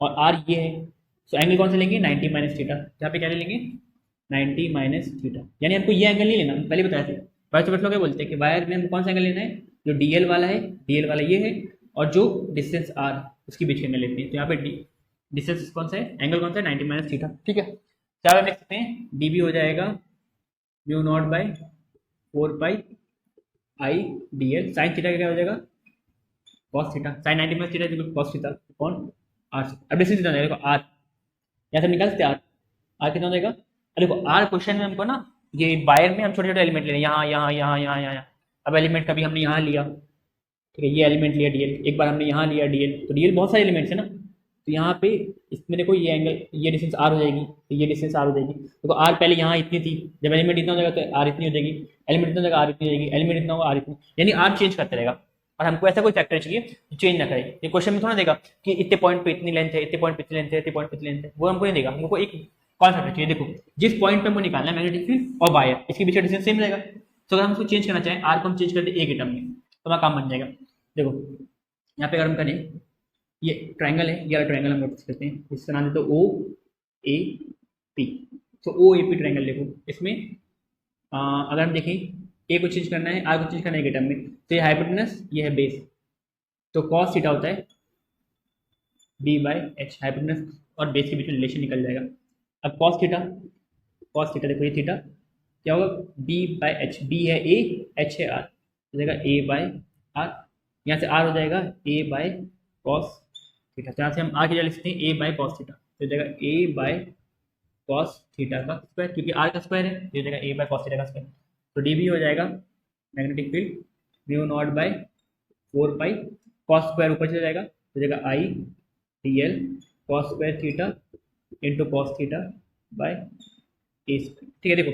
और आर ये है। सो एंगल कौन सा लेंगे, 90 माइनस थीटा। यहाँ पे क्या ले लेंगे, 90 माइनस थीटा, यानी हमको ये एंगल नहीं लेना, पहले बताया था। बायो सेवर्ट्स लॉ क्या बोलते हैं कि वायर में हमको कौन सा एंगल लेना है, जो डीएल वाला है, डीएल वाला ये है, और जो डिस्टेंस आर उसके बीच में लेते हैं। तो यहाँ पे डिस्टेंस कौन सा है, एंगल कौन सा है, 90 माइनस थीटा। ठीक है, क्या हम लिख सकते हैं, डी बी हो जाएगा mu not by 4 pi I D L sine theta का क्या हो जाएगा, cos theta, sine 90 minus theta equal cos theta upon R. अब डिस्टेंस कितना हो जाएगा, आर, यहाँ से निकाल सकते आर कितना हो जाएगा। देखो आर क्वेश्चन में हमको ना ये वायर में हम छोटे छोटे एलिमेंट ले रहे हैं, यहाँ यहाँ यहाँ यहाँ यहाँ। अब एलिमेंट कभी हमने यहाँ लिया, ठीक है, ये एलिमेंट लिया डीएल, एक बार हमने यहाँ लिया डीएल, तो डीएल बहुत सारे एलिमेंट्स है ना, तो यहाँ पे इसमें देखो ये एंगल, ये डिस्टेंस आर हो जाएगी, तो ये डिस्टेंस आर हो जाएगी। देखो आर पहले यहाँ इतनी थी, जब एलिमेंट इतना हो जाएगा तो आर इतनी हो जाएगी, एलिमेंट इतना हो जाएगा आर इतनी हो जाएगी, एलिमेंट इतना होगा आर इतनी, यानी आर चेंज करते रहेगा। और हमको ऐसा कोई फैक्टर चाहिए जो चेंज ना करे। ये क्वेश्चन में थोड़ा देगा कि इतने पॉइंट पे इतनी लेंथ है, इतने पॉइंट पे इतनी लेंथ है, इतने पॉइंट पे इतनी लेंथ है, वो हमको नहीं देगा। हमको एक कौन फैक्टर चाहिए, देखो जिस पॉइंट पे हमको निकालना है मैग्नेटिक फील्ड और वायर, इसके बीच का डिस्टेंस सेम रहेगा। तो अगर हम इसको चेंज करना चाहें, आर को हम चेंज कर दे ए के टर्म में, तो हमारा काम बन जाएगा। देखो यहाँ पे अगर हम करें, ये ट्रायंगल है, ये वाला ट्रायंगल हम नोटिस करते हैं, इसका नाम देते हैं ओ ए पी। तो ओ ए पी ट्रायंगल देखो, इसमें अगर हम देखें ए को चेंज करना है, आर को चेंज करना है के टर्म में, तो ये हाइपोटेनस, ये है बेस, तो कॉस थीटा होता है बी बाय एच, हाइपोटेनस और बेस के बीच में रिलेशन निकल जाएगा। अब कॉस थीटा देखो, ये थीटा क्या होगा, बी बाय एच, बी है ए, एच है आर, हो जाएगा ए बाय आर, यहाँ से आर हो जाएगा ए बाय कॉस थीटा, तो यहाँ से हम आर की जगह लिख सकते हैं ए बाय कॉस थीटा, तो हो जाएगा ए बाय कॉस थीटा का स्क्वायर, क्योंकि आर का स्क्वायर है, तो हो जाएगा ए बाय कॉस थीटा का स्क्वायर। तो डी बी हो जाएगा magnetic field mu not by 4 pi, cos square ऊपर चला जाएगा, हो जाएगा I D L cos square theta into cos theta by A square. ठीक है, देखो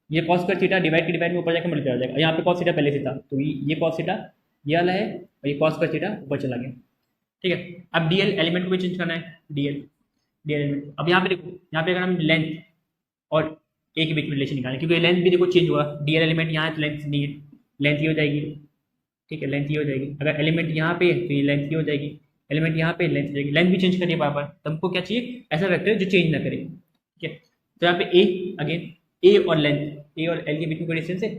ये कॉस स्क्वायर थीटा डिवाइड के डिवाइड में ऊपर जाकर मल्टीप्लाई हो जाएगा, यहाँ पे कॉस थीटा पहले से था, तो ये कॉस थीटा ये वाला है, और ये कॉस स्क्वायर थीटा ऊपर चला गया। ठीक है, अब डीएल एलिमेंट को भी चेंज करना है, डीएल एलिमेंट। अब यहाँ पे देखो, यहाँ पे अगर हम लेंथ और ए के बीच में रिलेशन निकालें, क्योंकि लेंथ भी देखो चेंज हुआ, डीएल एलिमेंट यहाँ है तो लेंथ नहीं है, लेंथ ही हो जाएगी। ठीक है, लेंथ ही हो जाएगी। अगर एलिमेंट यहाँ पे है तो ये लेंथ ही हो जाएगी, एलिमेंट यहाँ पे लेंथ हो जाएगी, लेंथ भी चेंज करनी है बार बार, तो हमको क्या चाहिए, ऐसा वेक्टर जो चेंज ना करे। ठीक है, तो यहाँ पे ए अगेन, ए और लेंथ, ए और एल के बीच में कोई डिस्टेंस है,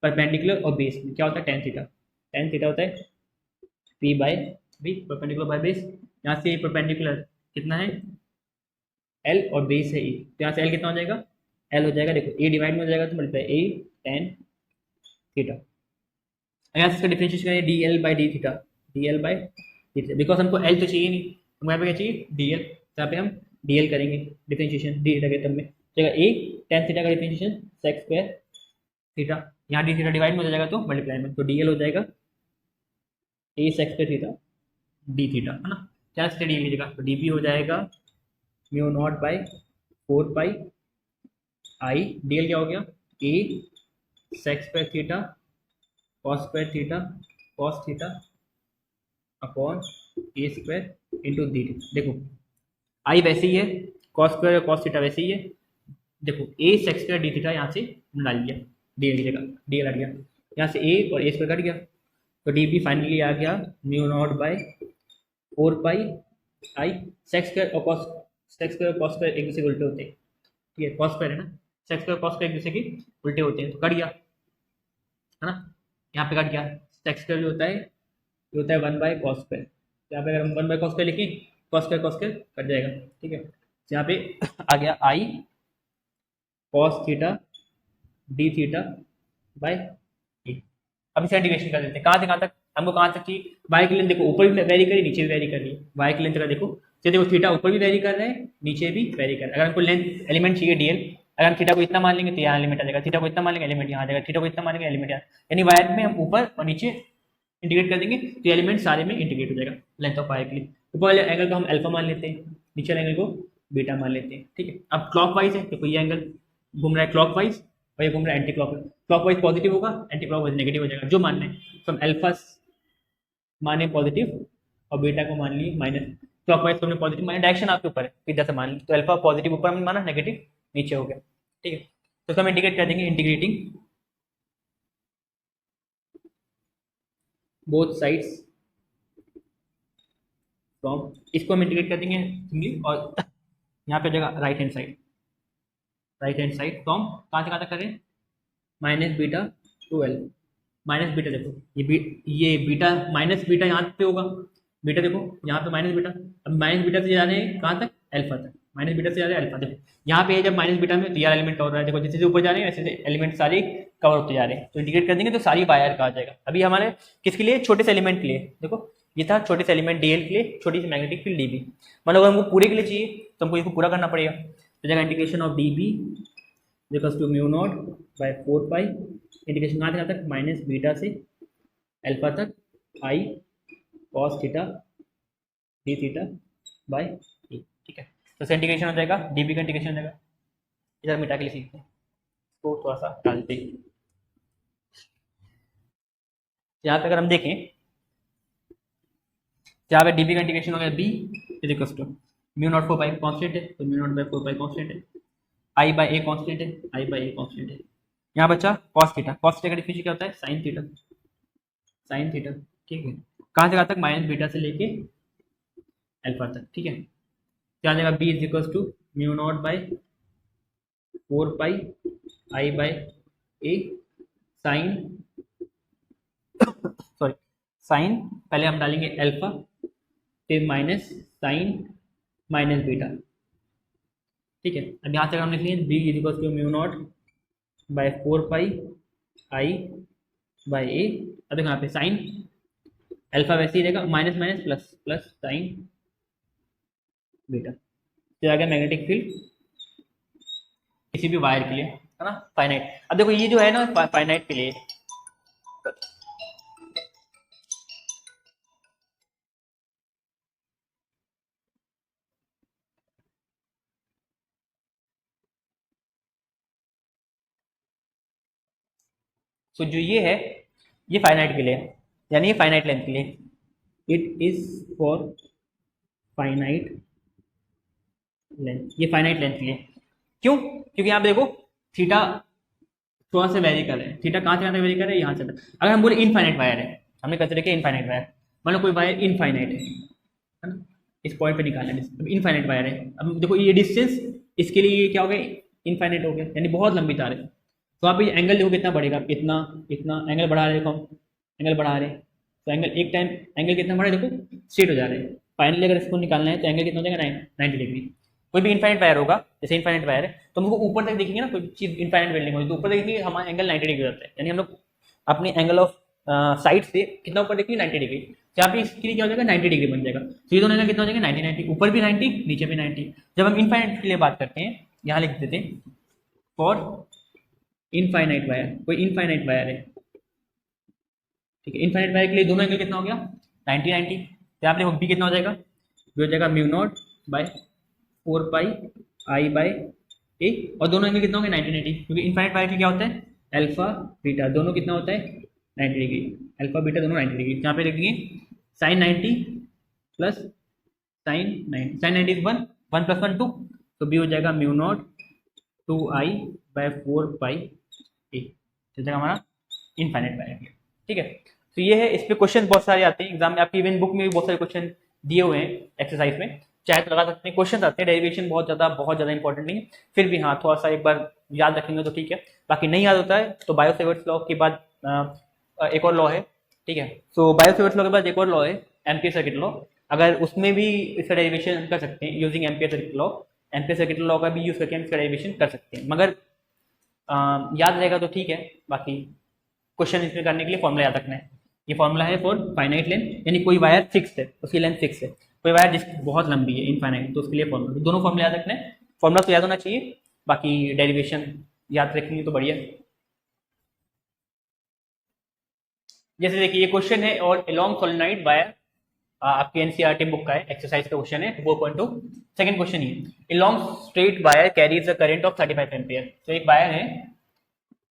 परपेंडिकुलर और बेस में क्या होता है, टेन थीटा, टेन थीटा होता है P by B, perpendicular by base. यहाँ से परपेंडिकुलर कितना है एल और बेस है ए, तो यहाँ से एल कितना हो जाएगा, एल हो जाएगा, देखो ए डिवाइड में हो जाएगा तो मल्टीप्लाई ए टेन थीटा। यहाँ से इसका डिफरेंशिएशन करें D L by D theta, D L by D theta, because हमको एल तो चाहिए नहीं, हमको यहाँ पे क्या चाहिए डी एल, तो यहाँ पे हम डी एल करेंगे डिफरेंशिएशन डी थीटा के टर्म में, जगह ए टेन थीटा का डिफरेंशिएशन सेक्स स्क्वायर थीटा, यहाँ डी थीटा डिवाइड में हो जाएगा तो मल्टीप्लाई में, तो डी एल हो जाएगा a sec square theta d theta, है ना, क्या से डी लीजिएगा, तो डी पी हो जाएगा mu not by 4 pi I, D l क्या हो गया a sec square theta cos square theta cos theta upon a square into d theta. देखो आई वैसे ही है, कॉस स्क्वायर और कॉस थीटा वैसे ही है, देखो a sec square d theta यहाँ से डाल दिया, डी एल की जगह डी एल हट गया, यहाँ से ए और ए स्क्वायर कट गया, तो डी पी फाइनली आ गया mu naught by 4 pi I, sex square और कॉस, सेक्स स्क्वायर और कॉस स्क्वायर एक दूसरे के उल्टे होते हैं। ठीक है, कॉस स्क्वायर है ना, सेक्स स्क्वायर कॉस स्क्वायर एक दूसरे के उल्टे होते हैं, तो कट गया, है ना, यहाँ पे कट गया, सेक्स स्क्वायर जो होता है ये होता है 1 बाय कॉस स्क्वायर, यहाँ पे अगर हम 1 बाय कॉस स्क्वायर लिखें, कॉस स्क्वायर कट जाएगा। ठीक है, तो यहाँ पे आ गया i cos theta d theta by a. अब इसे इंटीग्रेशन कर देते हैं, कहाँ से कहाँ तक, हमको कहाँ तक चाहिए, वाई की लेंथ देखो ऊपर भी वेरी करी नीचे भी वेरी कर रही है, वाई की लेंथ का देखो, तो देखो थीटा ऊपर भी वेरी कर रहा है नीचे भी वेरी कर रहा है। अगर हमको लेंथ एलिमेंट चाहिए डीएल, अगर हम थीटा को इतना मान लेंगे तो यहाँ एलिमेंट आ जाएगा, थीटा को इतना मान लेंगे एलिमेंट यहाँ आ जाएगा, थीटा को इतना मान लेंगे एलिमेंट यहाँ, यानी वायर में हम ऊपर और नीचे इंटीग्रेट कर देंगे तो एलिमेंट सारे में इंटीग्रेट हो जाएगा लेंथ ऑफ वायर के लिए। ऊपर वाले एंगल को हम अल्फा मान लेते हैं, नीचे वाले एंगल को बीटा मान लेते हैं। ठीक है, अब क्लॉक वाइज है, देखो ये एंगल घूम रहा है क्लॉक वाइज और ये घूम रहा है anti clock wise, clock wise positive होगा, एंटी क्लॉक वाइज नेगेटिव हो जाएगा, जो मानना है। तो हम अल्फा माने पॉजिटिव और बीटा को मान लिए माइनस, क्लॉकवाइज तो हमने पॉजिटिव माना, डायरेक्शन आपके ऊपर है किधर से मान ली, तो अल्फा पॉजिटिव ऊपर हमने माना, नेगेटिव नीचे हो गया। ठीक है, तो इसको हम इंटीग्रेट कर देंगे, इंटीग्रेटिंग बोथ साइड्स फ्रॉम, इसको हम इंटीग्रेट कर देंगे सिंगली, और यहाँ पे जगह right hand side, right hand side from कहाँ से कहाँ तक करें, minus beta two L, minus beta देखो ये बीटा माइनस बीटा यहाँ पे होगा, बीटा देखो यहाँ पे माइनस बीटा, अब माइनस बीटा से जा रहे हैं कहाँ तक अल्फा तक, माइनस बीटा से जा रहे हैं अल्फा, देखो यहाँ पे है जब माइनस बीटा में तो यार एलिमेंट कवर हो रहा है, देखो जैसे ऊपर जा रहे हैं वैसे एलिमेंट सारे कवर होते जा रहे हैं, तो इंटीग्रेट कर देंगे तो सारी वायर का आ जाएगा। अभी हमारे किसके लिए, छोटे से एलिमेंट के लिए, देखो ये था छोटे से एलिमेंट डीएल के लिए, छोटी सी मैग्नेटिक फील्ड डीबी, मतलब अगर हमको पूरे के लिए चाहिए तो हमको इसको पूरा करना पड़ेगा, तो जगह integration of dB equals to mu not by 4 pi integration कहाँ से कहाँ तक, माइनस बीटा से अल्फा तक i cos theta d theta by a, ठीक है। तो इसका इंटीग्रेशन हो जाएगा, डी बी का इंटीग्रेशन हो जाएगा, इधर मिटा के लिए सीखते हैं इसको, थोड़ा सा डालते हैं। यहाँ पे अगर हम देखें, यहाँ पे डी बी का इंटीग्रेशन हो गया B is equals to mu naught 4 pi constant है, तो mu not by 4 pi constant है, आई बाय ए कॉन्स्टेंट है, आई बाय ए कॉन्स्टेंट है। यहाँ बच्चा कॉस थीटा, कॉस थीटा का डिफिनेशन क्या होता है, साइन थीटा, साइन थीटा, ठीक है। कहाँ से कहाँ तक, माइनस बीटा से लेके अल्फा तक, ठीक है। क्या आ जाएगा, B is equals to mu not by 4 pi I by A sine, sorry sine, पहले हम डालेंगे अल्फा फिर माइनस साइन माइनस बीटा, ठीक है। अब यहाँ तक हम लिख लिए B is equals to mu not by 4 pi I by a. अब देखो यहाँ पे साइन अल्फा वैसे ही रहेगा, minus minus plus plus sine beta. तो आ गया मैग्नेटिक फील्ड किसी भी वायर के लिए, है ना, फाइनाइट। अब देखो ये जो है ना फाइनाइट के लिए, तो जो ये है ये फाइनाइट के लिए, यानी ये फाइनाइट लेंथ के लिए, it is for finite length, ये फाइनाइट लेंथ के लिए। क्यों, क्योंकि यहाँ पे देखो थीटा थोड़ा सा वेरी कर रहे हैं, थीटा कहाँ से कहाँ तक वेरी कर रहे हैं, यहाँ से तक। अगर हम बोले इनफाइनाइट वायर है, हमने कंसिडर किया इनफाइनाइट वायर, मतलब कोई वायर इनफाइनाइट है ना, इस पॉइंट पे निकालना है, अब इनफाइनाइट वायर है। अब देखो ये डिस्टेंस इसके लिए ये क्या हो गया, इनफाइनाइट हो गया, यानी बहुत लंबी तार है। तो आप ये एंगल देखो कितना बढ़ेगा, इतना इतना एंगल बढ़ा रहे, देखो हम एंगल बढ़ा रहे हैं, तो एंगल एक टाइम एंगल कितना बढ़ा है, देखो स्ट्रेट हो जा रहे हैं। फाइनली अगर इसको निकालना है तो एंगल कितना हो जाएगा, 90 डिग्री। कोई भी इनफाइनाइट वायर होगा, जैसे इनफाइनाइट वायर है, तो हमको ऊपर तक देखेंगे ना, कोई चीज इनफाइनाइट वेल्डिंग होगी तो ऊपर देखेंगे हमारा एंगल 90 डिग्री होता है, यानी हम लोग अपने एंगल ऑफ साइड से कितना ऊपर देखेंगे, 90 डिग्री। यहाँ पे इसके लिए क्या हो जाएगा, 90 डिग्री बन जाएगा। तो ये दोनों एंगल कितना हो जाएगा, 90 90, ऊपर भी 90 नीचे भी 90। जब हम इनफाइनाइट के लिए बात करते हैं, यहाँ लिख देते हैं फॉर इनफाइनाइट वायर, कोई इनफाइनाइट वायर है, ठीक है। इनफाइनाइट वायर के लिए दोनों एंगल कितना हो गया, 90 90। तो यहाँ पे बी कितना हो जाएगा, बी हो जाएगा mu not by 4 pi I by ए, और दोनों एंगल कितना हो गया, 90 90, क्योंकि इनफाइनाइट वायर के क्या होता है, अल्फा बीटा दोनों कितना होता है, 90 डिग्री, अल्फा बीटा दोनों 90 डिग्री। यहाँ पे देखेंगे sine 90 plus sine 90, sine 90 is 1 1 plus 1 2, तो बी हो जाएगा mu naught 2 I by 4 pi A, तो जाएगा हमारा इनफाइनाइट वायर, ठीक है। तो ये है, इस पे क्वेश्चन बहुत सारे आते हैं एग्जाम में, आपकी इवन बुक में भी बहुत सारे क्वेश्चन दिए हुए हैं एक्सरसाइज में, चाहे तो लगा सकते हैं। क्वेश्चन आते हैं, डेरिवेशन बहुत ज़्यादा इंपॉर्टेंट नहीं है, फिर भी हाँ थोड़ा सा एक बार याद रखेंगे तो ठीक है। बाकी नहीं याद होता है तो बायो सेवर्ट्स लॉ के बाद एक और लॉ है, ठीक है। सो बायो सेवर्ट्स लॉ के बाद एक और लॉ है, एम्पियर सर्किट लॉ, अगर उसमें भी इसका डेरिवेशन कर सकते हैं using ampere circuit law, ampere circuit law का भी यूज करके हम इसका डेरिवेशन कर सकते हैं, मगर याद रहेगा तो ठीक है। बाकी क्वेश्चन इसमें करने के लिए फॉर्मूला याद रखना है, ये फॉर्मूला है फॉर फाइनाइट लेंथ, यानी कोई वायर फिक्स है उसकी लेंथ फिक्स है, कोई वायर जिसकी बहुत लंबी है इनफाइनाइट, तो उसके लिए फॉर्मूला, दोनों फॉर्मूला याद रखना है। फॉर्मूला तो याद होना चाहिए, बाकी डेरिवेशन याद रखेंगे तो बढ़िया। जैसे देखिए ये क्वेश्चन है, और लॉन्ग सोलेनोइड वायर, आपकी एनसीईआरटी बुक का है, एक्सरसाइज का क्वेश्चन है 4.2, सेकंड क्वेश्चन ही है, a long straight wire carries a current of 35 ampere. तो एक वायर है,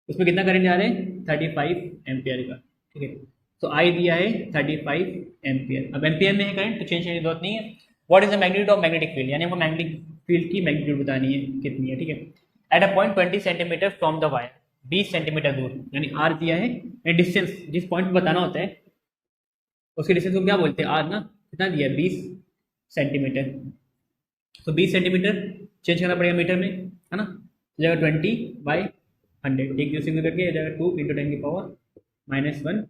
उसमें कितना करंट जा रहा है, 35 एम्पियर का, ठीक है। तो आई दिया है 35 एम्पियर, अब एम्पियर में है करंट तो चेंज करने की जरूरत नहीं है। What is the magnitude of magnetic field, यानी हमको मैग्नेटिक फील्ड की मैग्नीट्यूड बतानी है कितनी है, ठीक है। At a point 20 centimetre from the wire, 20 centimetre दूर, यानी आर दिया है, डिस्टेंस जिस पॉइंट पे बताना होता है उसके डिस्टेंस को क्या बोलते हैं, आर ना, कितना दिया है 20 सेंटीमीटर, तो 20 सेंटीमीटर चेंज करना पड़ेगा मीटर में, है ना, जगह 20/100, एक दूसरे में करके जगह 2 × 10⁻⁻1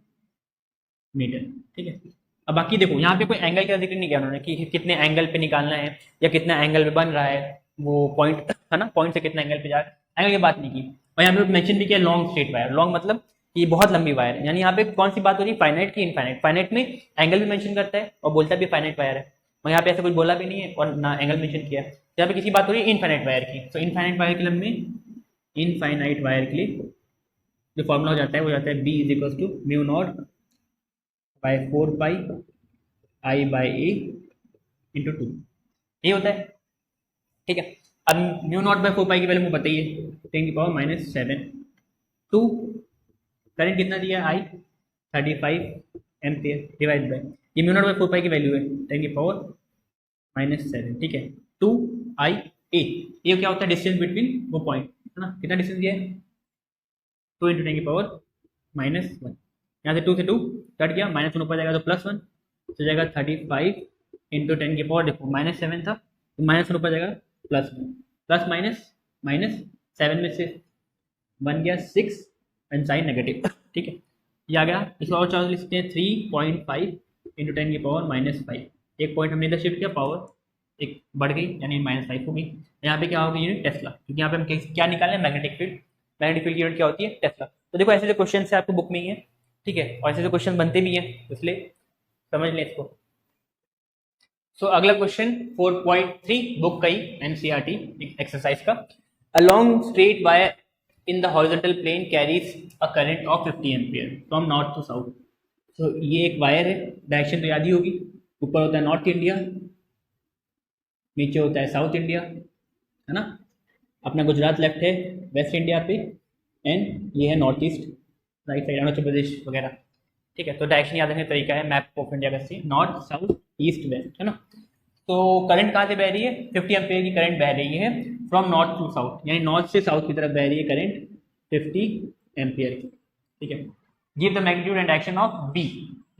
मीटर, ठीक है। अब बाकी देखो यहाँ पे कोई एंगल का जिक्र नहीं किया उन्होंने कि कितने एंगल पे निकालना है या कितना एंगल पे बन रहा है वो पॉइंट, है ना, पॉइंट से कितना एंगल पे जा रहा है, एंगल की बात नहीं की। और यहाँ पे मेंशन भी किया लॉन्ग स्ट्रेट वायर, लॉन्ग मतलब ये बहुत लंबी वायर है, यानी यहाँ पे कौन सी बात हो रही है, फाइनाइट की इनफाइनाइट। फाइनाइट में एंगल भी मेंशन करता है और बोलता भी फाइनाइट वायर है, और यहाँ पे ऐसा कुछ बोला भी नहीं है और ना एंगल मेंशन किया है, यहाँ पे किसी बात हो रही है इनफाइनाइट वायर की। तो इनफाइनाइट वायर की लंबी इनफाइनाइट वायर के लिए जो फॉर्मूला हो जाता है वो जाता है B is equal to mu not by 4 pi I by A into 2, ये होता है। ठीक है, अब म्यू नॉट बाय 4 पाई की वैल्यू मुझे पता ही है, 10⁻⁻⁷ टू करंट कितना दिया है आई 35 एम्पियर डिवाइड बाय ये म्यू नॉट बाय 4 पाई की वैल्यू है 10⁻⁷, ठीक है, टू आई ए, ये क्या होता है डिस्टेंस बिटवीन वो पॉइंट है ना, कितना डिस्टेंस दिया है 2 इंटू 10⁻⁻1, यहाँ से 2 से 2 कट गया, -1 ऊपर जाएगा तो +1 तो जाएगा 35 इंटू 10 की पावर, देखो -7 था तो -1 ऊपर जाएगा +1, प्लस माइनस माइनस 7 में से 1 गया 6 एंड साइन नेगेटिव, ठीक है, ये आ गया। इसको और चार्ज लिख सकते हैं 3.5 इंटू 10 की पावर -5, एक पॉइंट हमने इधर शिफ्ट किया, पावर एक बढ़ गई यानी -5 हो गई। यहाँ पे क्या होगा यूनिट टेस्ला, क्योंकि यहाँ पे हम क्या निकालें मैग्नेटिक फील्ड, मैग्नेटिक फील्ड की यूनिट क्या होती है टेस्ला। तो देखो ऐसे जो क्वेश्चन है आपको बुक में ही है, ठीक है, और ऐसे जो क्वेश्चन बनते भी हैं इसलिए समझ लें इसको। सो अगला क्वेश्चन 4.3 बुक का ही एनसीईआरटी एक्सरसाइज का, a long straight wire in the horizontal plane carries a current of 50 ampere from north to south. तो ये एक वायर है, डायरेक्शन तो याद ही होगी, ऊपर होता है नॉर्थ इंडिया, नीचे होता है साउथ इंडिया, है ना, अपना गुजरात लेफ्ट है वेस्ट इंडिया पे, एंड ये है north east right side Arunachal Pradesh वगैरह, ठीक है। तो डायरेक्शन याद रखने का तरीका है मैप ऑफ इंडिया का सी नॉर्थ साउथ ईस्ट वेस्ट, है ना। तो करंट कहाँ से बह रही है 50 एम्पियर की करंट बह रही है फ्रॉम नॉर्थ टू साउथ, यानी नॉर्थ से साउथ की तरफ बह रही है करंट 50 एम्पियर की, ठीक है। Give the magnitude and direction of B,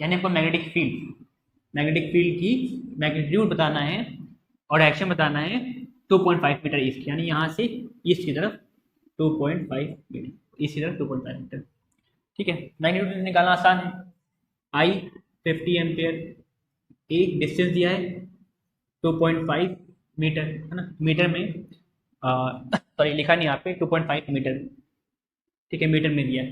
यानी आपको मैग्नेटिक फील्ड की मैग्नीट्यूड बताना है और डायरेक्शन बताना है 2.5 मीटर ईस्ट, यानी यहाँ से ईस्ट की तरफ 2.5 मीटर, ईस्ट की तरफ 2.5 मीटर, ठीक है। मैग्नीट्यूड निकालना आसान है, आई 50 एम्पियर, एक डिस्टेंस दिया है 2.5 मीटर, है ना, मीटर में सॉरी लिखा नहीं यहाँ पे 2.5 मीटर, ठीक है, मीटर में दिया है,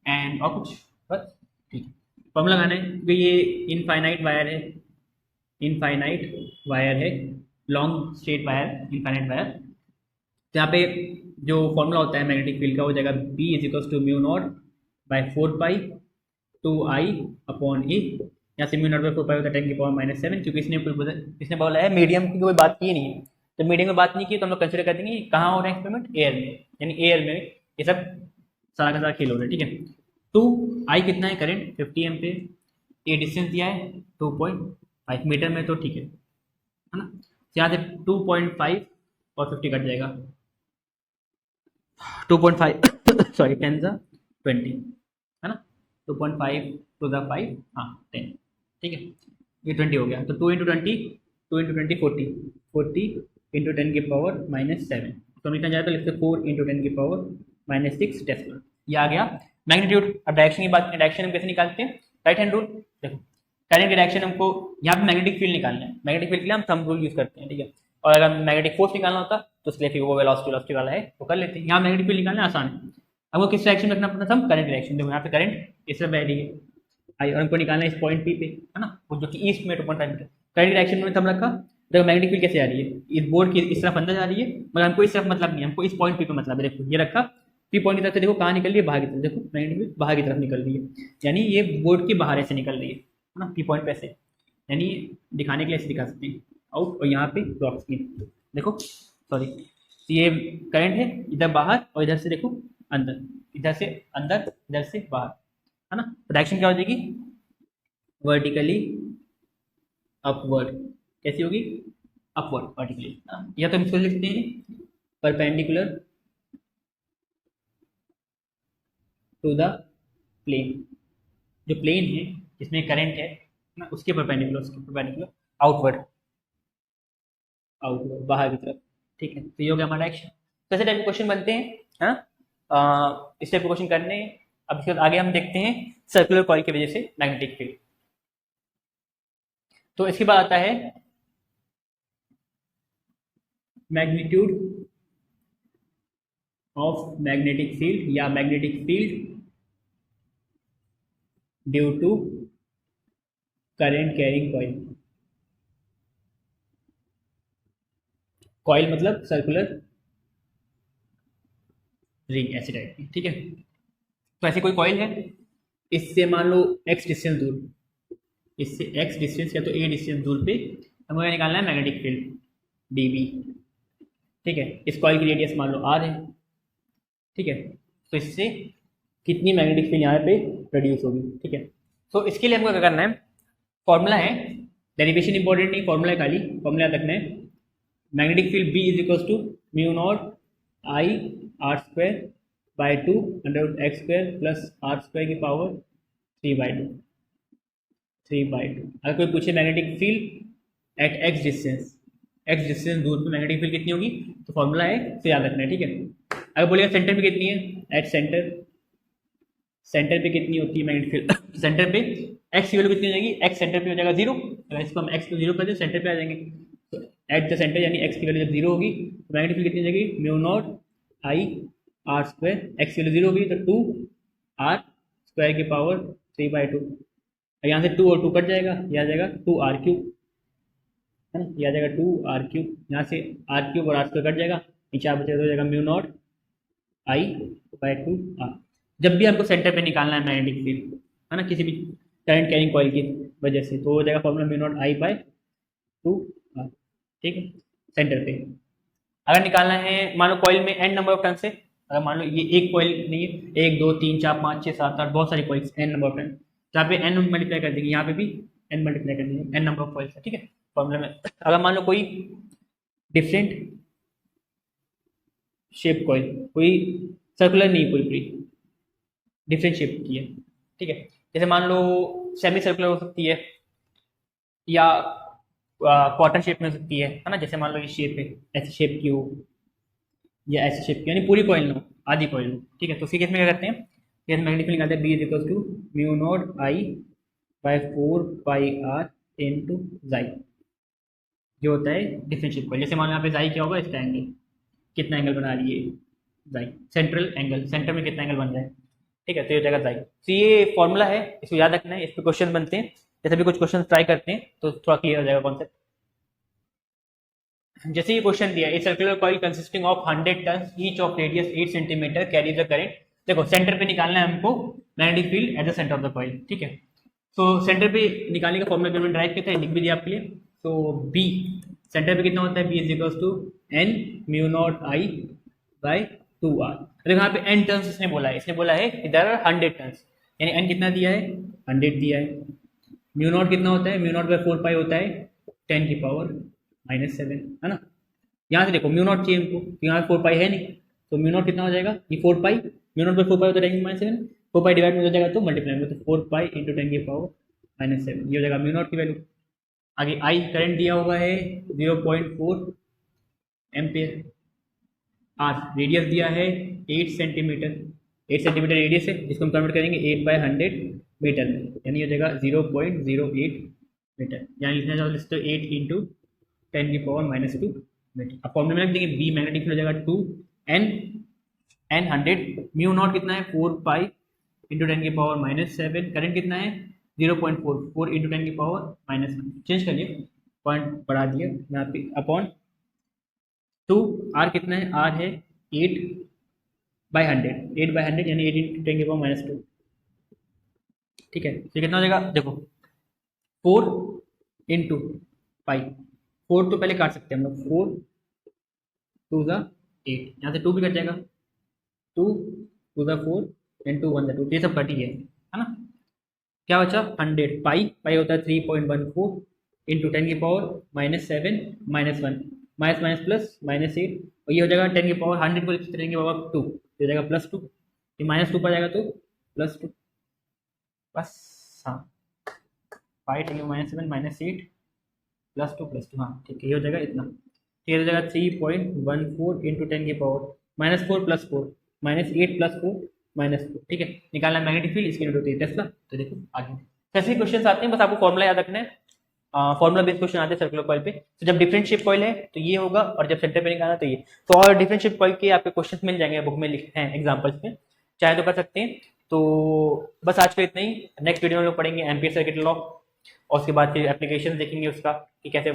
एंड और कुछ बस, ठीक है। फॉर्मूला लगाना है क्योंकि ये इनफाइनाइट वायर है, long straight wire infinite wire, तो यहाँ पे जो फॉर्मूला होता है मैग्नेटिक फील्ड का वो जाएगा B is equals to mu not by 4 pi two i upon a, यहाँ से म्यू नॉट बाय 4 पाई होता है 10 की पावर -7, क्योंकि इसने बोला है मीडियम की कोई बात की नहीं है, तो मीडियम में बात नहीं की तो हम लोग कंसिडर कर देंगे कहाँ हो रहा है एक्सपेरिमेंट एयर में, यानी एयर में ये सब सारा का सारा खेल हो रहा है, ठीक है। टू आई कितना है करंट 50 एम्पियर, ए डिस्टेंस दिया है 2.5 मीटर में, तो ठीक है ना, यहाँ से 2.5 और 50 कट जाएगा 2.5 सॉरी 10 सा 20, है ना, 2.5 टू द 5 हाँ 10, ठीक है, ये 20 हो गया, तो 2 इंटू 20 40 इंटू 10 की पावर -7, तो हम लिखना चाहे तो लिखते 4 इंटू 10 की पावर -6 टेस्ला, ये आ गया मैग्नीट्यूड। अब डायरेक्शन की बात करें, डायरेक्शन हम कैसे निकालते हैं, राइट हैंड रूल, देखो करंट की डायरेक्शन हमको यहाँ पे मैग्नेटिक फील्ड निकालना है, मैग्नेटिक फील्ड के लिए हम थंब रूल यूज करते हैं, ठीक है, और अगर मैग्नेटिक फोर्स निकालना होता तो उसके लिए फिर वो वेलोसिटी वाला है वो कर लेते हैं, यहाँ मैग्नेटिक फील्ड निकालना आसान है। अब वो किस डायरेक्शन में रखना पड़ता था, हम करंट डायरेक्शन, देखो यहाँ पे करंट इस तरह बह रही है आई, और हमको निकालना है इस पॉइंट पी पे, है ना, वो जो कि ईस्ट में 2.5 मीटर, करंट डायरेक्शन में थंब रखा, देखो मैग्नेटिक फील्ड कैसे आ रही है, इस बोर्ड की इस तरफ अंदर जा रही है, मगर हमको इस तरफ मतलब नहीं, हमको इस पॉइंट पी पे मतलब है, देखो ये रखा पी पॉइंट की तरफ से, देखो कहाँ निकल रही है बाहर की तरफ, देखो मैग्नेटिक फील्ड बाहर की तरफ निकल रही है, यानी ये बोर्ड के बाहर ऐसे निकल रही है ना, पी पॉइंट पे ऐसे, यानी दिखाने के लिए ऐसे दिखा सकते हैं आउट, और यहाँ पे ड्रॉप इन, देखो सॉरी, ये करंट है इधर बाहर और इधर से देखो अंदर, इधर से अंदर इधर से बाहर, है ना, तो डायरेक्शन क्या हो जाएगी वर्टिकली अपवर्ड, कैसी होगी अपवर्ड वर्टिकली, या तो हम इसको लिखते हैं परपेंडिकुलर टू द प्लेन, जो प्लेन है जिसमें करंट है ना उसके परपेंडिकुलर आउटवर्ड बाहर की तरफ, ठीक है, तो ये हो गया हमारा डायरेक्शन। तो ऐसे टाइप के क्वेश्चन बनते हैं, हाँ, इस टाइप के क्वेश्चन करने। अब इसके बाद आगे हम देखते हैं सर्कुलर कॉइल की वजह से मैग्नेटिक फील्ड। तो इसके बाद आता है मैग्नीट्यूड ऑफ मैग्नेटिक फील्ड या magnetic field due to current carrying coil. Coil मतलब सर्कुलर रिंग ऐसे टाइप की, ठीक है। तो ऐसे कोई कॉइल है, इससे मान लो x डिस्टेंस दूर, इससे x डिस्टेंस या तो a डिस्टेंस दूर पे हमें निकालना है मैग्नेटिक फील्ड dB, ठीक है। इस कॉइल की रेडियस मान लो r है, ठीक है। तो इससे कितनी मैग्नेटिक फील्ड यहाँ पे प्रोड्यूस होगी, ठीक है। तो इसके लिए हमको क्या करना है, फॉर्मूला है, डेरिवेशन इंपॉर्टेंट नहीं, फॉर्मूला है खाली, फॉर्मूला याद रखना है। Magnetic field B is equal to mu naught I r square by 2 under X square plus r square की पावर 3/2, 3/2। अगर कोई पूछे magnetic field at X distance दूर पे मैग्नेटिक फील्ड कितनी होगी, तो फॉर्मूला है, इसे याद रखना है, ठीक है। अगर बोलेगा सेंटर पे कितनी है, एट सेंटर, सेंटर पे कितनी होती है मैग्नेटिक फील्ड सेंटर पे एक्स की वैल्यू कितनी हो जाएगी, एक्स सेंटर पे हो जाएगा 0, अगर इसको हम एक्स को 0 कर दें सेंटर पे आ जाएंगे, तो एट द सेंटर यानी एक्स की वैल्यू जब 0 होगी तो मैग्नेटिक फील्ड कितनी हो जाएगी, mu not I R square, x की वैल्यू 0 होगी तो 2 आर स्क्वायर की पावर 3/2, यहाँ से 2 और 2 कट जाएगा, ये आ जाएगा 2r³ है ना, ये आ जाएगा 2r³, यहाँ से r³ और r² कट जाएगा, नीचे आप बचे हो जाएगा म्यू नॉट I/2r। जब भी हमको सेंटर पे निकालना है मैग्नेटिक फील्ड है ना, किसी भी करंट कैरिंग कॉइल की वजह से, तो हो जाएगा फॉर्मूला म्यू नॉट I/2r, ठीक है। सेंटर पे अगर निकालना है, मान लो कॉइल में n नंबर ऑफ टर्न से, अगर मान लो ये एक कॉइल नहीं है, 1 2 3 4 5 6 7 8 बहुत सारी coils, n number of turn, जहाँ पे n मल्टीप्लाई कर देंगे, यहाँ पे भी n मल्टीप्लाई कर देंगे, n नंबर ऑफ कॉइल्स है, ठीक है। फॉर्मूला में अगर मान लो कोई डिफरेंट शेप कॉइल, कोई सर्कुलर नहीं, पूरी पूरी डिफरेंट शेप की है, ठीक है। जैसे मान लो सेमी सर्कुलर हो सकती है या क्वार्टर शेप में हो सकती है ना, जैसे मान लो ये शेप है, ऐसी शेप की हो या ऐसी शेप की, यानी पूरी कॉइल ना हो, आधी कॉइल हो, ठीक है। तो उसी केस में क्या करते हैं, जैसे मैग्नेटिक फील्ड निकालते हैं, B is equal to mu naught I/4πr into जाई, जो होता है डिफरेंट शेप कॉइल। जैसे मान लो यहाँ पे जाई क्या होगा, इसका एंगल, कितना एंगल बना रही है जाई, सेंट्रल एंगल, सेंटर में कितना एंगल बन रहा है, ठीक है। तो ये हो जाएगा जाई। तो ये फॉर्मूला है, इसको याद रखना है, इस पर क्वेश्चन बनते हैं, जैसे भी कुछ क्वेश्चन ट्राई करते हैं तो थोड़ा क्लियर हो जाएगा कॉन्सेप्ट। जैसे ये क्वेश्चन दिया है, circular coil consisting of 100 turns each of radius 8 centimetre carry the current. देखो सेंटर पे निकालना है हमको magnetic field at the centre of the coil, ठीक है। तो सेंटर पे निकालने का फॉर्मूला मैंने ड्राइव किया था, लिख भी दिया आपके लिए। तो बी सेंटर पे कितना होता है, B is equal to N mu naught I/2r। देखो यहाँ पे n टर्न्स इसने बोला है, इधर 100 टर्न्स, यानी n कितना दिया है, 100 दिया है। म्यू नॉट कितना होता है, म्यू नॉट बाई 4 पाई होता है 10 की पावर -7, है ना। यहाँ से देखो म्यू नॉट चाहिए हमको, तो यहाँ 4 पाई है नहीं, तो म्यू नॉट कितना हो जाएगा, ये 4 पाई, म्यू नॉट बाई 4 पाई होता है 10 की -7, 4 पाई डिवाइड में हो जाएगा तो मल्टीप्लाई में, तो 4 पाई इंटू 10 की पावर -7, ये हो जाएगा म्यू नॉट की वैल्यू। आगे आई करंट दिया हुआ है 0.4 एम्पियर, आर रेडियस दिया है 8 सेंटीमीटर, 8 सेंटीमीटर रेडियस है, जिसको हम कन्वर्ट करेंगे 8/100 मीटर में, यानी हो जाएगा 0.08 मीटर, यानी लिखना चाहो तो 8 इंटू 10 की पावर -2 मीटर। अब फॉर्मूले में रख देंगे, बी मैग्नेटिक फील्ड हो जाएगा 2n 100, म्यू नॉट कितना है 4 पाई इंटू 10 की पावर -7, करंट कितना है 0.4 इंटू 10 की पावर -1, चेंज करिए पॉइंट बढ़ा दिया यहाँ पे, अपॉन 2, आर कितना है, आर है 8/100 यानी 8 इंटू 10 की पावर -2, ठीक है। तो कितना हो जाएगा, देखो 4 इंटू पाई, 4 तो पहले काट सकते हैं हम लोग, 4 2 ज़ा 8, यहाँ से 2 भी कट जाएगा, 2 2 ज़ा 4 एंड 2 1 ज़ा 2, ये सब कट ही है ना। क्या बचा 100, पाई पाई होता है 3.14 इंटू 10 की पावर -7 -1 माइनस प्लस -8, और ये हो जाएगा 10 की पावर 100 को 10 की पावर 2, हो जाएगा +2, ये -2 पर जाएगा तो +2, बस। हाँ पाई 10 की -7 -8 +2 हाँ ठीक है, ये हो जाएगा इतना, ये हो जाएगा 3.14 इंटू 10 की पावर -4 + 4 -8 + 4 -4, ठीक है। निकालना मैग्नेटिक फील्ड, इसकी यूनिट होती है टेस्ला। तो देखो आगे कैसे क्वेश्चन आते हैं, बस आपको फॉर्मूला याद रखना है, फॉर्मूला बेस्ड क्वेश्चन आते हैं सर्कुलर कॉइल पे। तो जब डिफरेंट शेप कॉइल है तो ये होगा, और जब सेंटर पे निकालना तो ये, तो और डिफरेंट शेप कॉइल के आपके क्वेश्चन मिल जाएंगे, बुक में लिखे हैं एग्जाम्पल्स में, चाहे तो कर सकते हैं। तो बस आज का इतना ही, नेक्स्ट वीडियो में लोग पढ़ेंगे एम्पियर सर्किट लॉ, और उसके बाद फिर एप्लीकेशन देखेंगे उसका कि कैसे